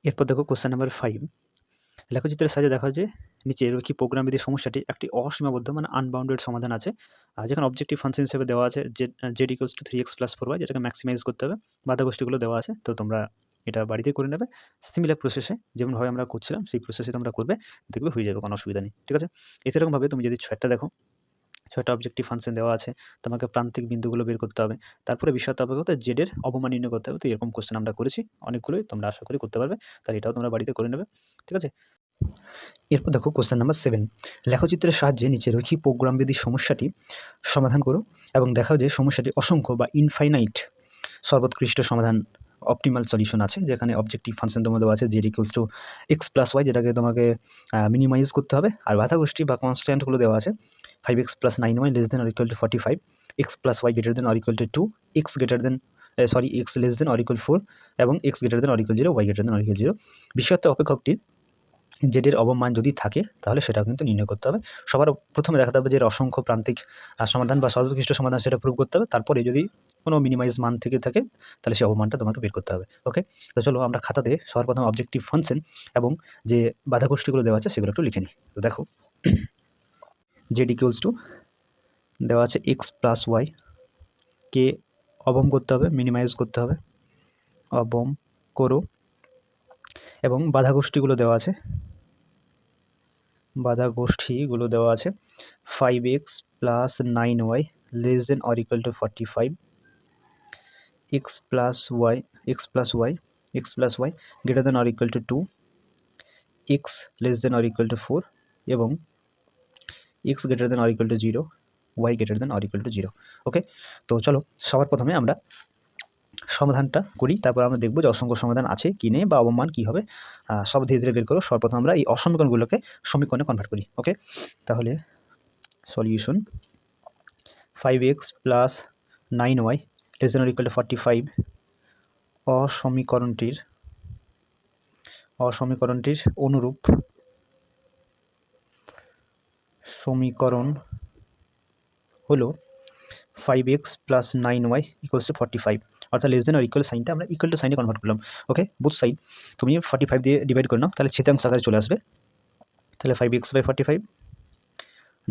এরপর দেখো কোশ্চেন নাম্বার 5। লেখচিত্রের সাহায্যে দেখা যে নিচে রৈখিক প্রোগ্রামবিধির সমস্যাটি একটি অসীমাবদ্ধ, মানে আনবাউন্ডেড সমাধান আছে, যেখানে অবজেক্টিভ ফাংশন হিসেবে দেওয়া আছে z = 3x + 4y, যেটাকে ম্যাক্সিমাইজ করতে হবে, বাধাগোষ্ঠীগুলো দেওয়া আছে। তো তোমরা এটা বাড়িতে করে নেবে সিমিলার প্রসেসে, যেমনভাবে আমরা করছিলাম সেই প্রসেসে তোমরা করবে, দেখবে হয়ে যাবে, কোনো অসুবিধা নেই। ঠিক আছে, একইরকমভাবে তুমি যদি 6টা দেখো, 6টা অবজেক্টিভ ফাংশন দেওয়া আছে, তোমাকে প্রান্তিক বিন্দুগুলো বের করতে হবে, তারপরে বিষয় তাপেক্ষতা z এর অবমান নির্ণয় করতে হবে। তো এরকম কোশ্চেন আমরা করেছি অনেকগুলোই, তোমরা আশা করি করতে পারবে, তাহলে এটাও তোমরা বাড়িতে করে নেবে। ঠিক আছে, এরপর দেখো কোশ্চেন নাম্বার 7। লেখচিত্রের সাহায্যে নিচে রৈখিক প্রোগ্রামবিধির সমস্যাটি সমাধান করো এবং দেখাও যে সমস্যাটি অসংখ্য বা ইনফাইনাইট সর্বোৎকৃষ্ট সমাধান, অপটিমাল সলিউশন আছে, যেখানে অবজেক্টিভ ফাংশন তোমাদের আছে z = x + y, যেটাকে তোমাকে মিনিমাইজ করতে হবে, আর বাধাগোষ্ঠী বা কনস্ট্যান্টগুলো দেওয়া আছে 5x + 9y <= 45, x + y <= 2, x <= 4 এবং x <= 0, y <= 0। বিষয়ত্ব অপেক্ষকটির জেডের অবমান যদি থাকে তাহলে সেটাও কিন্তু নির্ণয় করতে হবে। সবার প্রথমে দেখাতে হবে যে এর অসংখ্য প্রান্তিক সমাধান বা সর্বোৎকৃষ্ট সমাধান সেটা প্রুভ করতে হবে। তারপরে যদি কোনো মিনিমাইজ মান থেকে থাকে তাহলে সেই অবমানটা তোমাকে বের করতে হবে। ওকে, তো চলো আমরা খাতাতে সবার প্রথমে অবজেক্টিভ ফাংশন এবং যে বাধাগোষ্ঠীগুলো দেওয়া আছে সেগুলো একটু লিখে নিই। তো দেখো জেড ইকুয়ালস টু দেওয়া আছে এক্স প্লাস ওয়াই, কে অবম করতে হবে, মিনিমাইজ করতে হবে, অবম করো, এবং বাধাগোষ্ঠীগুলো দেওয়া আছে, বাধাগোষ্ঠীগুলো দেওয়া আছে 5x plus 9y less than or equal to 45, x plus y greater than or equal to 2, x less than or equal to 4 এবং x greater than or equal to 0, y greater than or equal to 0। Okay, তো চলো সবার প্রথমে আমরা সমাধানটা করি, তারপর আমরা দেখব যে অসংখ্য সমাধান আছে কি নেই বা অবমান কী হবে, সব ধীরে ধীরে বের করো। সর্বপ্রথম আমরা এই অসমীকরণগুলোকে সমীকরণে কনভার্ট করি। ওকে, তাহলে solution 5x plus 9y less than or equal to 45 অসমীকরণটির অনুরূপ সমীকরণ হলো 5x plus 9y equals to 45, অর্থাৎ লেস দেন অর ইকুয়াল সাইনটা আমরা ইকুয়াল টু সাইনে কনভার্ট করলাম। ওকে, বুথ সাইড তুমি 45 দিয়ে ডিভাইড করে নাও, তাহলে ছেদাংশ আকারে চলে আসবে। তাহলে 5x by 45,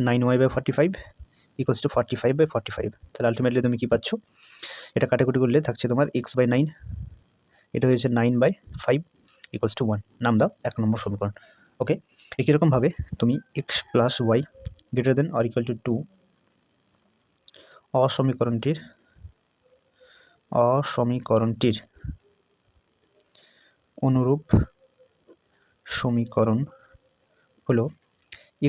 9y by 45 equals to 45 by 45। তাহলে আলটিমেটলি তুমি কী পাচ্ছ, এটা কাটাকুটি করলে থাকছে তোমার x বাই 9, এটা হয়েছে 9 বাই 5 ইকুয়ালস টু 1, নাম দাও 1 নম্বর সমীকরণ। ওকে, একই রকমভাবে তুমি x plus y greater than or equal to 2 অসমীকরণটির অনুরূপ সমীকরণ হলো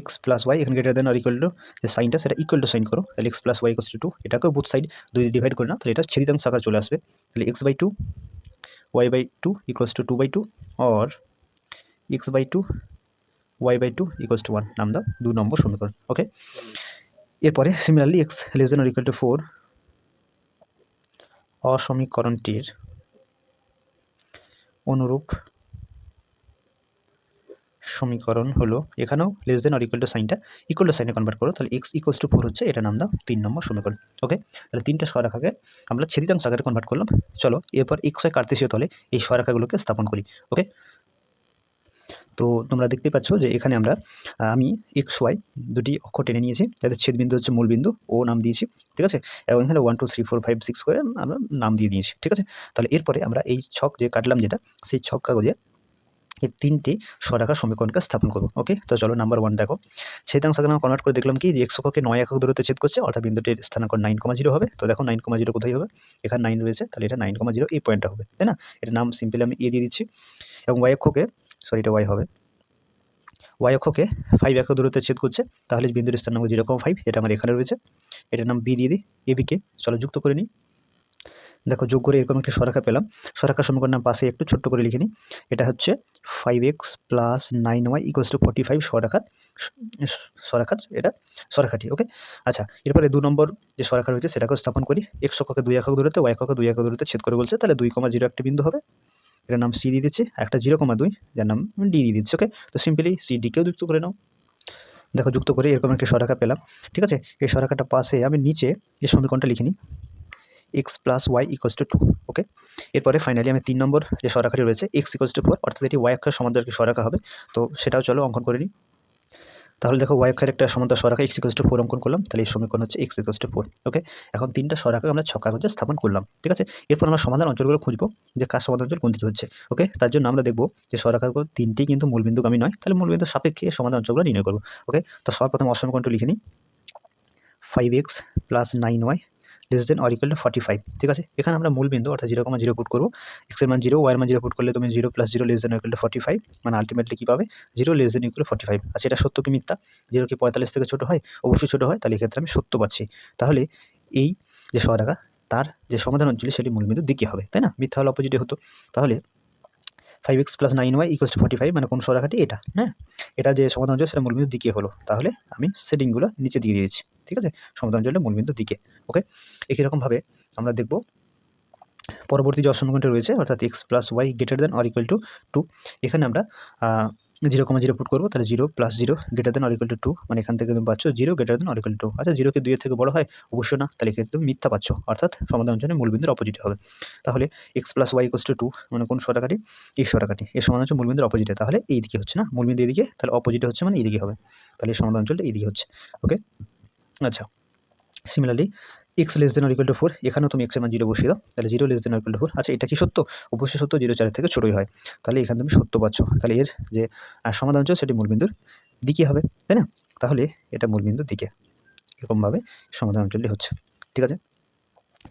x প্লাস ওয়াই, এখানে greater than or equal to যে সাইনটা সেটা ইকুয়াল টু সাইন করো, তাহলে x plus Y equals to 2, এটাকেও বুথ সাইড 2 দিয়ে ডিভাইড করে নাও, তাহলে এটা ছেদিতাংশ আকারে চলে আসবে। তাহলে x by 2 y by 2 equals two 2 by 2 or x by 2 y by 2 equals to 1, নাম দাও 2 নম্বর সমীকরণ। ওকে, এরপরে similarly x less than or equal to 4 অসমীকরণটির অনুরূপ সমীকরণ হলো, এখানেও less than or equal to সাইনটা ইকুয়াল টু সাইনে কনভার্ট করো, তাহলে x ইকুয়ালস টু 4 হচ্ছে, এটা নাম দাও 3 নম্বর সমীকরণ। ওকে, তাহলে তিনটা সরেখাকে আমরা ছেদিতাংশ আকারে কনভার্ট করলাম। চলো এরপর xy কার্তেশীয় তলে এই সরেখাগুলোকে স্থাপন করি। ওকে, তো তোমরা দেখতে পাচ্ছ যে এখানে আমি XY দুটি অক্ষর টেনে নিয়েছি, যাদের ছেদবিন্দু হচ্ছে মূলবিন্দু, ও নাম দিয়েছি। ঠিক আছে, এবং এখানে 1 2 3 4 5 6 করে আমরা নাম দিয়ে দিয়েছি। ঠিক আছে, তাহলে এরপরে আমরা এই ছক যে কাটলাম যেটা, সেই ছক কাগজে এই তিনটি সরেখার সমীকরণকে স্থাপন করব। ওকে, তো চলো নাম্বার 1 দেখো, ছেদাংশ আকারে আমরা কনভার্ট করে দেখলাম কি যে x অক্ষকে 9 একক দূরত্বে ছেদ করছে, অর্থাৎ বিন্দুটির স্থানাঙ্ক 9,0 হবে। তো দেখো 9,0 কোথায় হবে, এখানে 9 রয়েছে, তাহলে এটা 9,0 এই পয়েন্টটা হবে, তাই না? এটা নাম সিম্পলি আমি দিয়ে দিচ্ছি। এবং y অক্ষকে, সরি এটা y হবে, y অক্ষকে 5 একক দূরত্বে ছেদ করছে, তাহলে বিন্দুর স্থানাঙ্ক 0,5, এটা আমার এখানে রয়েছে, এটার নাম b দিয়ে দিই। এবিকে চলো যুক্ত করে নিই। দেখো যোগ করে এরকম একটি সরেখা পেলাম। সরেখার সমীকরণ নাম পাশে একটু ছোট্ট করে লিখে নিই। এটা হচ্ছে 5x plus 9y equals to 45 সরেখার এটা সরেখাটি। ওকে, আচ্ছা এরপরে 2 নম্বর যে সরেখা রয়েছে সেটাকেও স্থাপন করি। x অক্ষকে 2 একক দূরত্বে, y অক্ষকে 2 একক দূরত্বে ছেদ করে বলছে, তাহলে 2,0 একটি বিন্দু হবে, এটার নাম c দিয়ে দিচ্ছি। একটা 0,2 যার নাম d দিয়ে দিচ্ছি। ওকে, তো সিম্পলি c ডিকেও যুক্ত করে নাও। দেখো যুক্ত করে এরকম একটি সরেখা পেলাম। ঠিক আছে, এই সরেখাটা পাশে আমি নিচে এই সমীকরণটা লিখে নিই, x plus Y equals to 2। Okay, এরপরে ফাইনালি আমি 3 নম্বর যে সরেখাটি রয়েছে x ইকুয়ালস টু 4, অর্থাৎ এটি y অক্ষের সমান্তরাল সরেখা হবে। তো সেটাও চলো অঙ্কন করে নিই। তাহলে দেখো y অক্ষের একটা সমান্তরাল সরেখা x ইকুয়ালস টু 4 অঙ্কন করলাম, তাহলে এই সমীকরণ হচ্ছে x ইকুয়ালস টু 4। ওকে, এখন তিনটা সরেখা আমরা ছক কাগজে স্থাপন করলাম। ঠিক আছে, এরপর আমরা সমাধান অঞ্চলগুলো খুঁজবো যে কার সমাধান অঞ্চল কোনটি হচ্ছে। ওকে, তার জন্য আমরা দেখবো যে সরেখাগুলো তিনটি কিন্তু মূলবিন্দুগামী নয়, তাহলে মূলবিন্দু সাপেক্ষে সমাধান অঞ্চলগুলো নির্ণয় করবো। ওকে, তো সর্বপ্রথম অসমীকরণটা লিখে নিই, 5x plus 9y less than or equal to 45। ঠিক আছে, এখানে আমরা মূলবিন্দু অর্থাৎ 0,0 পুট করবো, x এর মান 0, y এর মান 0 পুট করলে তুমি 0 plus 0 less than equal to 45, মানে আলটিমেটলি কী পাবে, 0 লেস দেন ইকুয়াল টু 45। আচ্ছা এটা সত্য কি মিথ্যা, 0 কি 45 থেকে ছোটো হয়? অবশ্যই ছোটো হয়, তাহলে এক্ষেত্রে আমি সত্য পাচ্ছি। তাহলে এই যে সরেখা তার যে সমাধান অঞ্চল সেটি মূলবিন্দুর দিকে হবে, তাই না? মিথ্যা হলে অপোজিটে হতো। তাহলে 5x plus 9y equals to 45, মানে কোন সরেখাটি এটা, হ্যাঁ, এটা যে সমাধান অঞ্চল সেটা মূলবিন্দুর দিকে হলো। তাহলে আমি সেটিংগুলো নিচে দিয়ে দিয়েছি। ঠিক আছে, সমাধান অঞ্চলটা মূলবিন্দুর দিকে। ওকে, একই রকমভাবে আমরা দেখব পরবর্তী যে অসমীকরণটি রয়েছে, অর্থাৎ x plus y greater than or equal to 2, এখানে আমরা 0,0 পুট করবো, তাহলে 0 + 0 > 2, মানে এখান থেকে তুমি পাচ্ছ 0 > 2। আচ্ছা 0 কি 2 এর থেকে বড় হয়? অবশ্যই না, তাহলে এক্ষেত্রে তুমি মিথ্যা পাচ্ছ, অর্থাৎ সমাধান অঞ্চলে মূলবিন্দুর অপোজিটে হবে। তাহলে x + y = 2, মানে কোন সরাকাটি? এই সরাকাটি, এর সমাধান হচ্ছে মূলবিন্দুর অপোজিটে, তাহলে এই দিকে হচ্ছে না, মূলবিন্দু এদিকে, তাহলে অপোজিটে হচ্ছে মানে এইদিকে হবে, তাহলে এই সমাধান অঞ্চলটা এইদিকে হচ্ছে। ওকে, আচ্ছা সিমিলারলি x <= 4, এখানেও তুমি x এর মান 0 বসিয়ে দাও, তাহলে 0 <= 4। আচ্ছা এটা কি সত্য? অবশ্যই সত্য, 0 4 এর থেকে ছোটই হয়, তাহলে এখানে তুমি সত্য পাচ্ছ, তাহলে এর যে সমাধান অঞ্চল সেটি মূলবিন্দুর দিকে হবে, তাই না? তাহলে এটা মূলবিন্দুর দিকে, এরকমভাবে সমাধান অঞ্চলটি হচ্ছে, ঠিক আছে?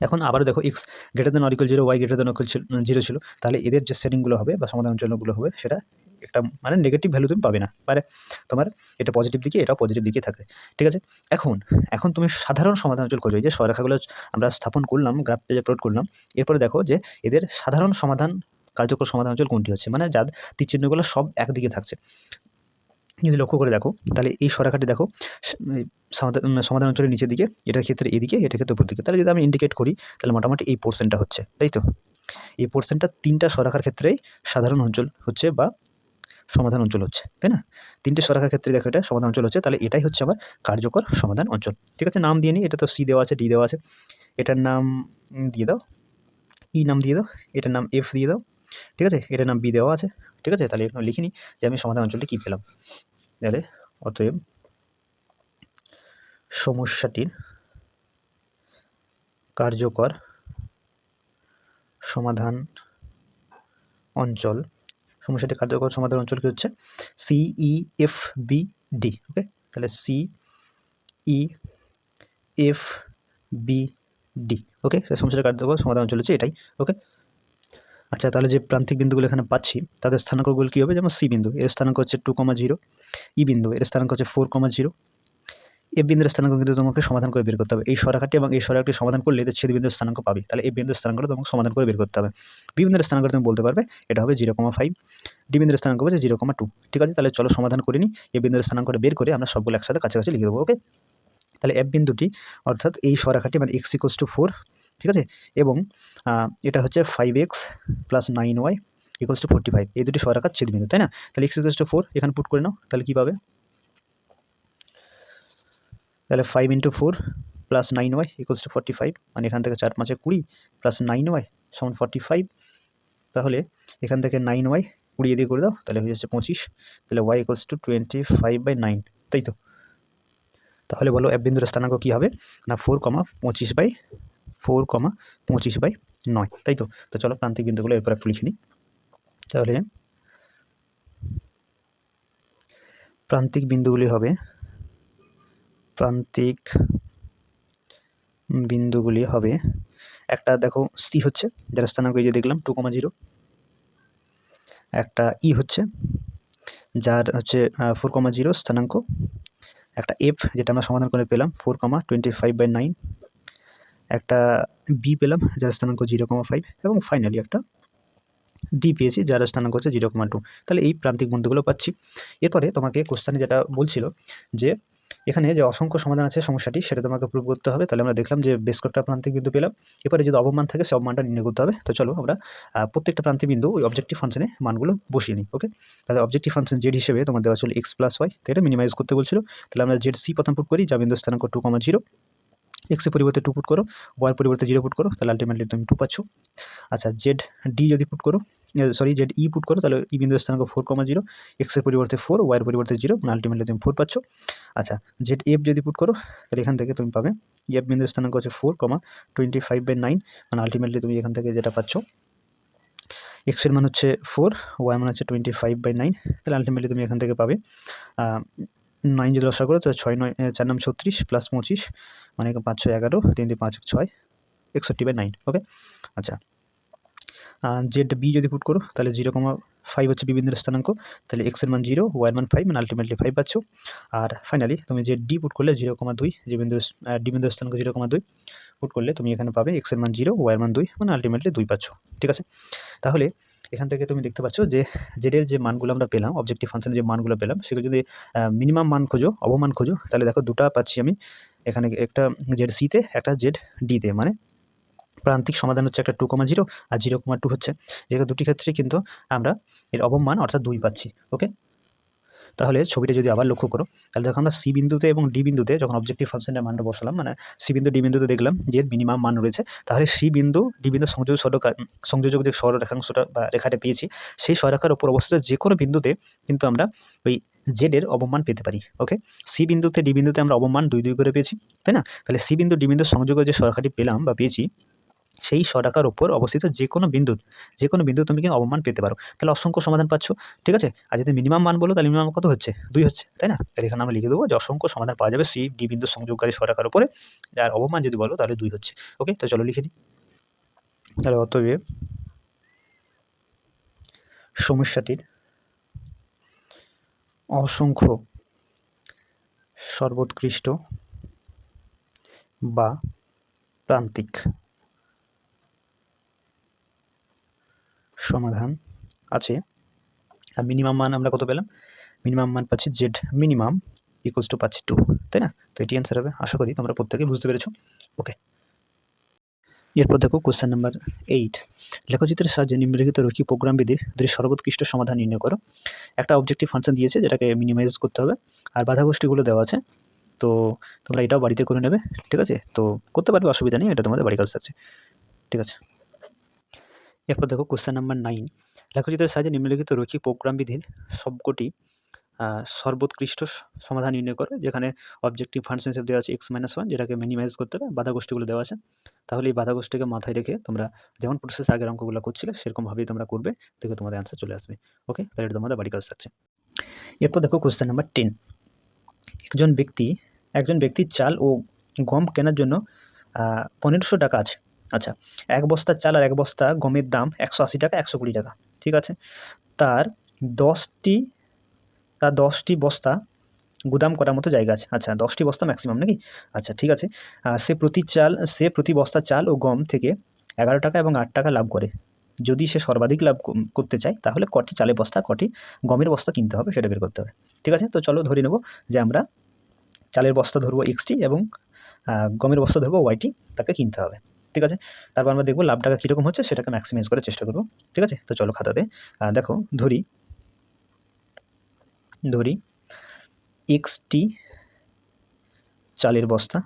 এখন আবারও দেখো x > 0, y > 0 ছিল, তাহলে এদের যে সেটিংগুলো হবে বা সমাধান অঞ্চলগুলো হবে সেটা একটা মানে নেগেটিভ ভ্যালু তুমি পাবে না, মানে তোমার এটা পজিটিভ দিকে, এটাও পজিটিভ দিকে থাকবে, ঠিক আছে? এখন তুমি সাধারণ সমাধান অঞ্চল খুঁজবে, যে সরেখাগুলো আমরা স্থাপন করলাম, গ্রাফে যে প্লট করলাম, এরপরে দেখো যে এদের সাধারণ সমাধান, কার্যকর সমাধান অঞ্চল কোনটি হচ্ছে, মানে যার তীরচিহ্নগুলো সব একদিকে থাকছে। যদি লক্ষ্য করে দেখো, তাহলে এই সরেখাটি দেখো সমাধান অঞ্চলের নিচের দিকে, এটার ক্ষেত্রে এদিকে, এটার ক্ষেত্রে উপর দিকে, তাহলে যদি আমি ইন্ডিকেট করি, তাহলে মোটামুটি এই পোর্শনটা হচ্ছে, তাই তো? এই পোর্শনটা 3টা সরেখার ক্ষেত্রেই সাধারণ অঞ্চল হচ্ছে বা সমাধান অঞ্চল হচ্ছে, তাই না? 3টে সরেখার ক্ষেত্রে দেখো এটা সমাধান অঞ্চল হচ্ছে, তাহলে এটাই হচ্ছে আমার কার্যকর সমাধান অঞ্চল, ঠিক আছে? নাম দিয়ে নিই, এটা তো সি দেওয়া আছে, ডি দেওয়া আছে, এটার নাম দিয়ে দাও, ই নাম দিয়ে দাও, এটার নাম এফ দিয়ে দাও, ঠিক আছে? এটার নাম বি দেওয়া আছে, ঠিক আছে? তাহলে এখানে লিখে নিই যে আমি সমাধান অঞ্চলটি কী পেলাম, তাহলে অতএব সমস্যাটির কার্যকর সমাধান অঞ্চল, সমস্যাটির কার্যকর সমাধান অঞ্চল কি হচ্ছে? CEFBD, ওকে? তাহলে CEFBD, ওকে? সমস্যাটির কার্যকর সমাধান অঞ্চল হচ্ছে এটাই, ওকে? আচ্ছা তাহলে যে প্রান্তিক বিন্দুগুলো এখানে পাচ্ছি তাদের স্থানাঙ্কগুলো কী হবে? যেমন সি বিন্দু, এর স্থানাঙ্ক হচ্ছে 2,0, ই বিন্দু, এর স্থানাঙ্ক হচ্ছে 4,0, এ বিন্দুর স্থানাঙ্ক কিন্তু তোমাকে সমাধান করে বের করতে হবে। এই সরেখাটি এবং এই সরেখাটি সমাধান করলে এদের ছেদবিন্দুর স্থানাঙ্ক পাবে, তাহলে এই বিন্দুর স্থানাঙ্কটা তোমাকে সমাধান করে বের করতে হবে। বি বিন্দুর স্থানাঙ্ক তুমি বলতে পারবে এটা হবে 0,5, ডি বিন্দুর স্থানাঙ্ক হচ্ছে 0,2, ঠিক আছে? তাহলে চলো সমাধান করে নিই, এ বিন্দুর স্থানাঙ্কটা বের করে আমরা সবগুলো একসাথে কাছাকাছি লিখে দেবো, ওকে? তাহলে এফ বিন্দুটি অর্থাৎ এই সরেখাটি মানে x = 4, ঠিক আছে? এবং এটা হচ্ছে 5x + 9y = 45, এই দুটি সরেখার ছেদবিন্দু, তাই না? তাহলে x = 4 এখানে পুট করে নাও, তাহলে কী পাবে? তাহলে 5 × 4 + 9y = 45, মানে এখান থেকে 4 × 5 = 20 + 9y = 45, তাহলে এখান থেকে 9y 20 দিয়ে করে দাও, তাহলে হয়ে যাচ্ছে 25, তাহলে y = 25/9, তাই তো? তাহলে বলো এফ বিন্দুর স্থানাঙ্ক কী হবে? না 4,25/9, তাই তো? তো চলো প্রান্তিক বিন্দুগুলো এরপর একটু লিখে নিই, তাহলে প্রান্তিক বিন্দুগুলি হবে একটা দেখো সি হচ্ছে, যার স্থানাঙ্ক এই যে দেখলাম 2,0, একটা ই হচ্ছে যার হচ্ছে 4,0 স্থানাঙ্ক, একটা এফ যেটা আমরা সমাধান করে পেলাম 4,25/9, একটা বি পেলাম যার স্থানাঙ্ক 0,5, এবং ফাইনালি একটা ডি পেয়েছি যার স্থানাঙ্ক হচ্ছে 0,2, তাহলে এই প্রান্তিক বিন্দুগুলো পাচ্ছি। এরপরে তোমাকে কোশ্চেনে যেটা বলছিল যে এখানে যে অসংখ্য সমাধান আছে সমস্যাটি সেটা তোমাকে প্রুভ করতে হবে, তাহলে আমরা দেখলাম যে বেশ কয়েকটা প্রান্তিক বিন্দু পেলাম, এরপরে যদি অবমান থাকে সব মানটা নির্ণয় করতে হবে। তো চলো আমরা প্রত্যেকটা প্রান্তিক বিন্দু ওই অবজেক্টিভ ফাংশনে মানগুলো বসিয়ে নিই, ওকে? তাহলে অবজেক্টিভ ফাংশন জেড হিসেবে তোমার দেওয়া ছিল x + y, তো এটা মিনিমাইজ করতে বলছিল, তাহলে আমরা জেড সি প্রথম পুট করি, যা বিন্দুর স্থানাঙ্ক 2,0, x এর পরিবর্তে 2 পুট করো, y এর পরিবর্তে 0 পুট করো, তাহলে আলটিমেটলি তুমি 2 পাচ্ছ। আচ্ছা জেড ডি যদি পুট করো, জেড ই পুট করো, তাহলে ই বিন্দুর স্থানাঙ্ক 4,0, x এর পরিবর্তে 4, y এর পরিবর্তে 0, মানে আলটিমেটলি তুমি 4 পাচ্ছ। আচ্ছা জেড এফ যদি পুট করো, তাহলে এখান থেকে তুমি পাবে এফ বিন্দুর স্থানাঙ্ক হচ্ছে 4,25/9, মানে আলটিমেটলি তুমি এখান থেকে যেটা পাচ্ছ x এর মান হচ্ছে 4, y মান হচ্ছে 25/9, তাহলে আলটিমেটলি তুমি এখান থেকে পাবে 9 যদি লসাগু করো, তাহলে 6 9 4 9 36 + 25, মানে 5 6 11, 3 2 5 1 6, 61/9, ওকে? আচ্ছা জেড বি যদি পুট করো, তাহলে 0,5 হচ্ছে বি বিন্দুর স্থানাঙ্ক, তাহলে x এর মান 0, y এর মান 5, মানে আলটিমেটলি 5 পাচ্ছ। আর ফাইনালি তুমি জেড ডি পুট করলে 0,2, যে বিন্দুর ডি বিন্দুর স্থানাঙ্ক 0,2 পুট করলে তুমি এখানে পাবে x এর মান 0, y এর মান 2, মানে আলটিমেটলি 2 পাচ্ছ, ঠিক আছে? তাহলে এখান থেকে তুমি দেখতে পাচ্ছ যে জেডের যে মানগুলো আমরা পেলাম, অবজেক্টিভ ফাংশনের যে মানগুলো পেলাম, সেগুলো যদি মিনিমাম মান খোঁজো, অবমান খোঁজো, তাহলে দেখো দুটো পাচ্ছি আমি এখানে, একটা জেড সিতে, একটা জেড ডিতে, মানে প্রান্তিক সমাধান হচ্ছে একটা 2,0 আর 0,2 হচ্ছে, যেহেতু দুটি ক্ষেত্রেই কিন্তু আমরা এর অবমান অর্থাৎ 2 পাচ্ছি, ওকে? তাহলে ছবিটা যদি আবার লক্ষ্য করো, তাহলে দেখো আমরা সি বিন্দুতে এবং ডি বিন্দুতে যখন অবজেক্টিভ ফাংশনের মানটা বসালাম, মানে সি বিন্দু ডি বিন্দুতে দেখলাম যে মিনিমাম মান রয়েছে, তাহলে সি বিন্দু ডি বিন্দু সংযোজক যে সরলরেখাংশটা বা রেখাটা পেয়েছি, সেই সরলরেখার উপর অবস্থিত যে কোনো বিন্দুতে কিন্তু আমরা ওই জেডের অবমান পেতে পারি। ওকে, সি বিন্দুতে ডি বিন্দুতে আমরা অবমান 2 করে পেয়েছি, তাই না? তাহলে সি বিন্দু ডি বিন্দুর সংযোগে যে সরলরেখাটি পেলাম বা পেয়েছি, সেই সরলরেখার উপর অবস্থিত যে কোনো বিন্দু তুমি কিন্তু অবমান পেতে পারো। তাহলে অসংখ্য সমাধান পাচ্ছ, ঠিক আছে? আর যদি মিনিমাম মান বলো, তাহলে মিনিমাম কত হচ্ছে? 2 হচ্ছে, তাই না? তাহলে এখানে আমরা লিখে দেবো যে অসংখ্য সমাধান পাওয়া যাবে সি ডি বিন্দু সংযোগকারী সরলরেখার উপরে, আর অবমান যদি বলো তাহলে 2 হচ্ছে। ওকে, তো চলো লিখে নিই। তাহলে অতএব সমস্যাটির অসংখ্য সর্বোৎকৃষ্ট বা প্রান্তিক সমাধান আছে। আর মিনিমাম মান আমরা কত পেলাম? মিনিমাম মান পাচ্ছি জেড মিনিমাম ইকুয়ালস টু পাচ্ছি 2, তাই না? তো এটি অ্যান্সার হবে। আশা করি তোমরা প্রত্যেকেই বুঝতে পেরেছো। ওকে, এরপর দেখো কোশ্চেন নাম্বার 8। লেখচিত্রের সাহায্যে নিম্নলিখিত রৈখিক প্রোগ্রাম বিধির দুটি সর্বোৎকৃষ্ট সমাধান নির্ণয় করো। একটা অবজেক্টিভ ফাংশন দিয়েছে যেটাকে মিনিমাইজ করতে হবে, আর বাধাগোষ্ঠীগুলো দেওয়া আছে। তো তোমরা এটাও বাড়িতে করে নেবে, ঠিক আছে? তো করতে পারবে, অসুবিধা নেই, এটা তোমাদের বাড়ির কাজ থাকছে, ঠিক আছে? এরপর দেখো কোশ্চেন নাম্বার 9। লেখচিত্রের সাহায্যে নিম্নলিখিত রৈখিক প্রোগ্রাম বিধির সবকটি সর্বোৎকৃষ্ট সমাধান নির্ণয় করে, যেখানে অবজেক্টিভ ফাংশন হিসেবে দেওয়া আছে x-1, যেটাকে মিনিমাইজ করতে হবে, বাধাগোষ্ঠীগুলো দেওয়া আছে। তাহলে এই বাধাগোষ্ঠীকে মাথায় রেখে তোমরা যেমন প্রসেস আগের অঙ্কগুলো করছিলে সেরকমভাবেই তোমরা করবে, দেখে তোমাদের অ্যান্সার চলে আসবে। ওকে, তাহলে এটা তোমাদের বাড়ির কাজ থাকছে। এরপর দেখো কোশ্চেন নাম্বার 10। একজন ব্যক্তির চাল ও গম কেনার জন্য 1500 টাকা আছে। আচ্ছা, এক বস্তা চাল আর এক বস্তা গমের দাম 180 টাকা, 120 টাকা, ঠিক আছে? তার 10টি বস্তা গুদাম করার মতো জায়গা আছে। আচ্ছা, 10টি বস্তা ম্যাক্সিমাম নাকি? আচ্ছা, ঠিক আছে। সে প্রতি বস্তা চাল ও গম থেকে 11 টাকা এবং 8 টাকা লাভ করে। যদি সে সর্বাধিক লাভ করতে চায়, তাহলে কটি চালের বস্তা, কটি গমের বস্তা কিনতে হবে সেটা বের করতে হবে, ঠিক আছে? তো চলো ধরে নেব যে আমরা চালের বস্তা ধরবো এক্সটি এবং গমের বস্তা ধরবো ওয়াইটি, তাকে কিনতে হবে, ঠিক আছে? তারপর আমরা দেখবো লাভ টাকা কীরকম হচ্ছে সেটাকে ম্যাক্সিমাইজ করার চেষ্টা করবো, ঠিক আছে? তো চলো খাতাতে দেখো ধরি এক্সটি চালের বস্তা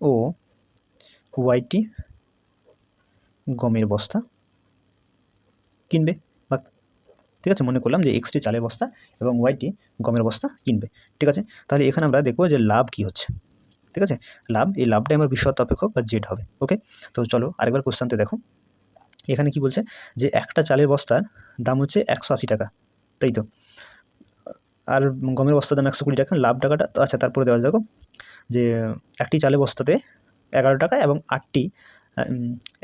ও ওয়াইটি গমের বস্তা কিনবে, বা ঠিক আছে, মনে করলাম যে এক্সটি চালের বস্তা এবং ওয়াইটি গমের বস্তা কিনবে, ঠিক আছে? তাহলে এখানে আমরা দেখবো যে লাভ কী হচ্ছে, ঠিক আছে? এই লাভটাই আমার বিশ্বত অপেক্ষক বা জেড হবে। ওকে, তো চলো আরেকবার কোশ্চেনতে দেখো। এখানে কি বলছে যে একটা চালের বস্তার দাম হচ্ছে 180 টাকা, তাই তো? আর গমের বস্তার দাম 120 টাকা, লাভ টাকাটা তো আচ্ছা তারপরে দেওয়া যাবে যে একটি চালের বস্তাতে 11 টাকা এবং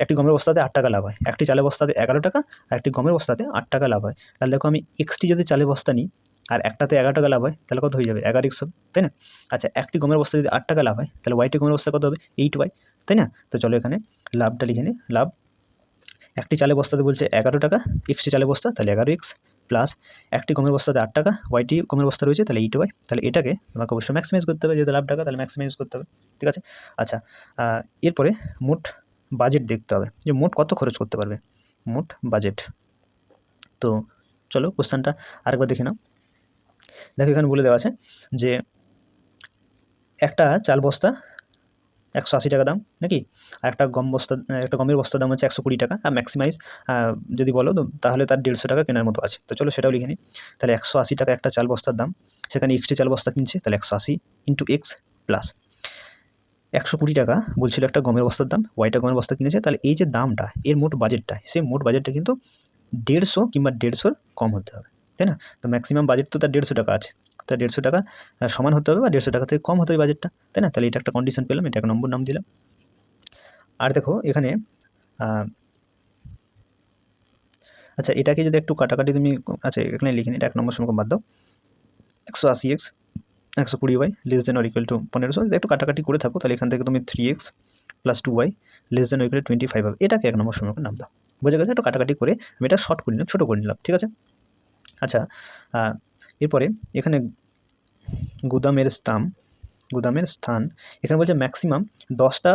একটি গমের বস্তাতে 8 টাকা লাভ হয়। একটি চালের বস্তাতে 11 টাকা আর একটি গমের বস্তাতে 8 টাকা লাভ হয়। তাহলে দেখো আমি এক্সটি যদি চালের বস্তা নিই আর একটাতে 11 টাকা লাভ হয়, তাহলে কত হয়ে যাবে? 11x হবে, তাই না? আচ্ছা, একটি গমের বস্তা যদি 8 টাকা লাভ হয়, তাহলে ওয়াইটি গমের বস্তা কত হবে? 8y, তাই না? তো চলো এখানে লাভটা লিখে নিই। লাভ একটি চালের বস্তাতে বলছে 11 টাকা, এক্সটি চালের বস্তা তাহলে 11x, প্লাস একটি গমের বস্তাতে 8 টাকা, ওয়াইটি গমের বস্তা রয়েছে তাহলে 8y। তাহলে এটাকে আমাকে অবশ্যই ম্যাক্সিমাইজ করতে হবে, যেহেতু লাভ টাকা তাহলে ম্যাক্সিমাইজ করতে হবে, ঠিক আছে? আচ্ছা, এরপরে মোট বাজেট দেখতে হবে যে মোট কত খরচ করতে পারবে, মোট বাজেট। তো চলো কোশ্চেনটা আরেকবার দেখে নাও। দেখো এখানে বলে দেওয়া আছে যে একটা চাল বস্তা 180 টাকা দাম নাকি, আর একটা গমের বস্তার দাম হচ্ছে 120 টাকা, আর ম্যাক্সিমাইজ যদি বলো তাহলে তার 150 টাকা কেনার মতো আছে। তো চলো সেটাও লিখে নিই। তাহলে 180 টাকা একটা চাল বস্তার দাম, সেখানে এক্সটি চাল বস্তা কিনছে, তাহলে 180 ইন্টু এক্স প্লাস 120 টাকা বলছিল একটা গমের বস্তার দাম, ওয়াইটা গমের বস্তা কিনেছে, তাহলে এই যে দামটা এর মোট বাজেটটা, সেই মোট বাজেটটা কিন্তু 150 কিংবা 150-র কম হতে হবে, তাই না? তো ম্যাক্সিমাম বাজেট তো তার 150 টাকা আছে, তার 150 টাকা সমান হতে হবে বা 150 টাকা থেকে কম হতে হবে বাজেটটা, তাই না? তাহলে এটা একটা কন্ডিশন পেলাম, এটা 1 নম্বর নাম দিলাম। আর দেখো এখানে আচ্ছা, এটাকে যদি একটু কাটাকাটি তুমি আচ্ছা এখানে লিখে নিই, এটা 1 নম্বর সমীকরণ বাদ দাও। 180x 120y less than or equal two 1500, যদি একটু কাটাকাটি করে থাকো তাহলে এখান থেকে তুমি 3x plus 2y less than or equal to 25 হবে, এটাকে 1 নম্বর সমীকরণ নাম দাও। বোঝা গেছে? একটু কাটাকাটি করে আমি এটা শর্ট করে নিলাম, ছোটো করে নিলাম, ঠিক আছে? আচ্ছা, এরপরে এখানে গুদামের স্থান এখানে বলছে ম্যাক্সিমাম 10টা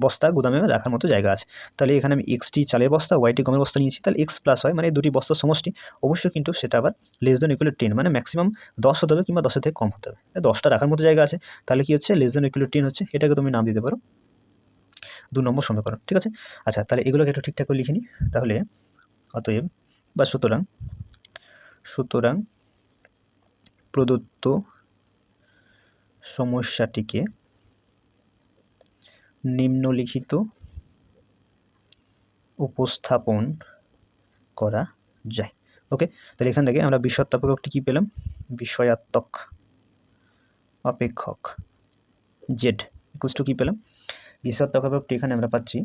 বস্তা গুদামে রাখার মতো জায়গা আছে। তাহলে এখানে আমি এক্সটি চালের বস্তা, ওয়াইটি গমের বস্তা নিয়েছি, তাহলে এক্স প্লাস ওয়াই মানে এই দুটি বস্তার সমষ্টি অবশ্যই কিন্তু সেটা আবার লেস দেন ইকুয়াল 10, মানে ম্যাক্সিমাম 10 হতে হবে কিংবা 10-এর থেকে কম হতে হবে। 10টা রাখার মতো জায়গা আছে, তাহলে কি হচ্ছে লেস দেন ইকুয়াল 10 হচ্ছে, এটাকে তুমি নাম দিতে পারো 2 নম্বর সমীকরণ। ঠিক আছে, আচ্ছা তাহলে এগুলোকে একটু ঠিকঠাক করে লিখে নিই। তাহলে অতএব বা সুতরাং প্রদত্ত সমস্যাটিকে নিম্নলিখিত উপস্থাপন করা যায়। ওকে, তাহলে এখান থেকে আমরা বিষয়াত্মক অপেক্ষকটি কী পেলাম? বিষয়াত্মক অপেক্ষক জেড ইকুয়ালস টু কী পেলাম? বিষয়াত্মক অপেক্ষকটি এখানে আমরা পাচ্ছি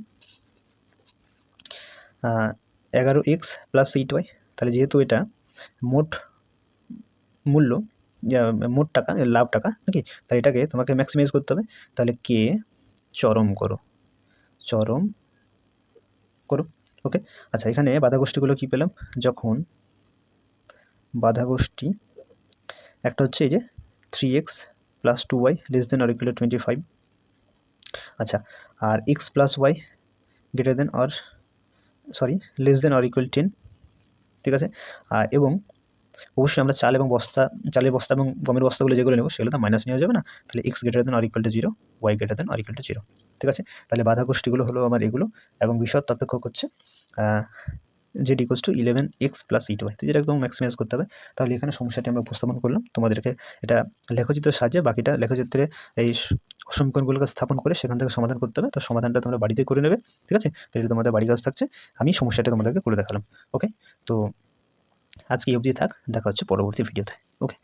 11x প্লাস 8y। তাহলে যেহেতু এটা মোট মূল্য, মোট টাকা, লাভ টাকা নাকি, তাহলে এটাকে তোমাকে ম্যাক্সিমাইজ করতে হবে। তাহলে কে চরম করো। ওকে, আচ্ছা এখানে বাধাগোষ্ঠীগুলো কী পেলাম? যখন বাধাগোষ্ঠী একটা হচ্ছে এই যে 3x plus 2y less than or equal to 25, আচ্ছা, আর x plus y greater than or less than or equal 10। ঠিক আছে, এবং অবশ্যই আমরা চালের বস্তা এবং গমের বস্তাগুলো যেগুলো নেব সেগুলো তো মাইনাস নেওয়া যাবে না, তাহলে x greater than or equal to 0, y greater than or equal to 0। ঠিক আছে, তাহলে বাধা গোষ্ঠীগুলো হলো আমার এগুলো, এবং বিষয়াত্মক অপেক্ষক হচ্ছে Z equals two 11x plus 8y। তো যেটা একদম ম্যাক্সিমাইজ করতে হবে। তাহলে এখানে সমস্যাটি আমরা উপস্থাপন করলাম, তোমাদেরকে এটা লেখচিত্রের সাহায্যে বাকিটা লেখচিত্রে এই সমীকরণগুলোকে স্থাপন করে সেখান থেকে সমাধান করতে হবে। তো সমাধানটা তোমরা বাড়িতে করে নেবে। ঠিক আছে, এটা তোমাদের বাড়ির কাজ থাকছে, আমি সমস্যাটা তোমাদেরকে করে দেখালাম। ওকে, তো আজকে এই অবধি থাক, দেখা হচ্ছে পরবর্তী ভিডিওতে। ওকে।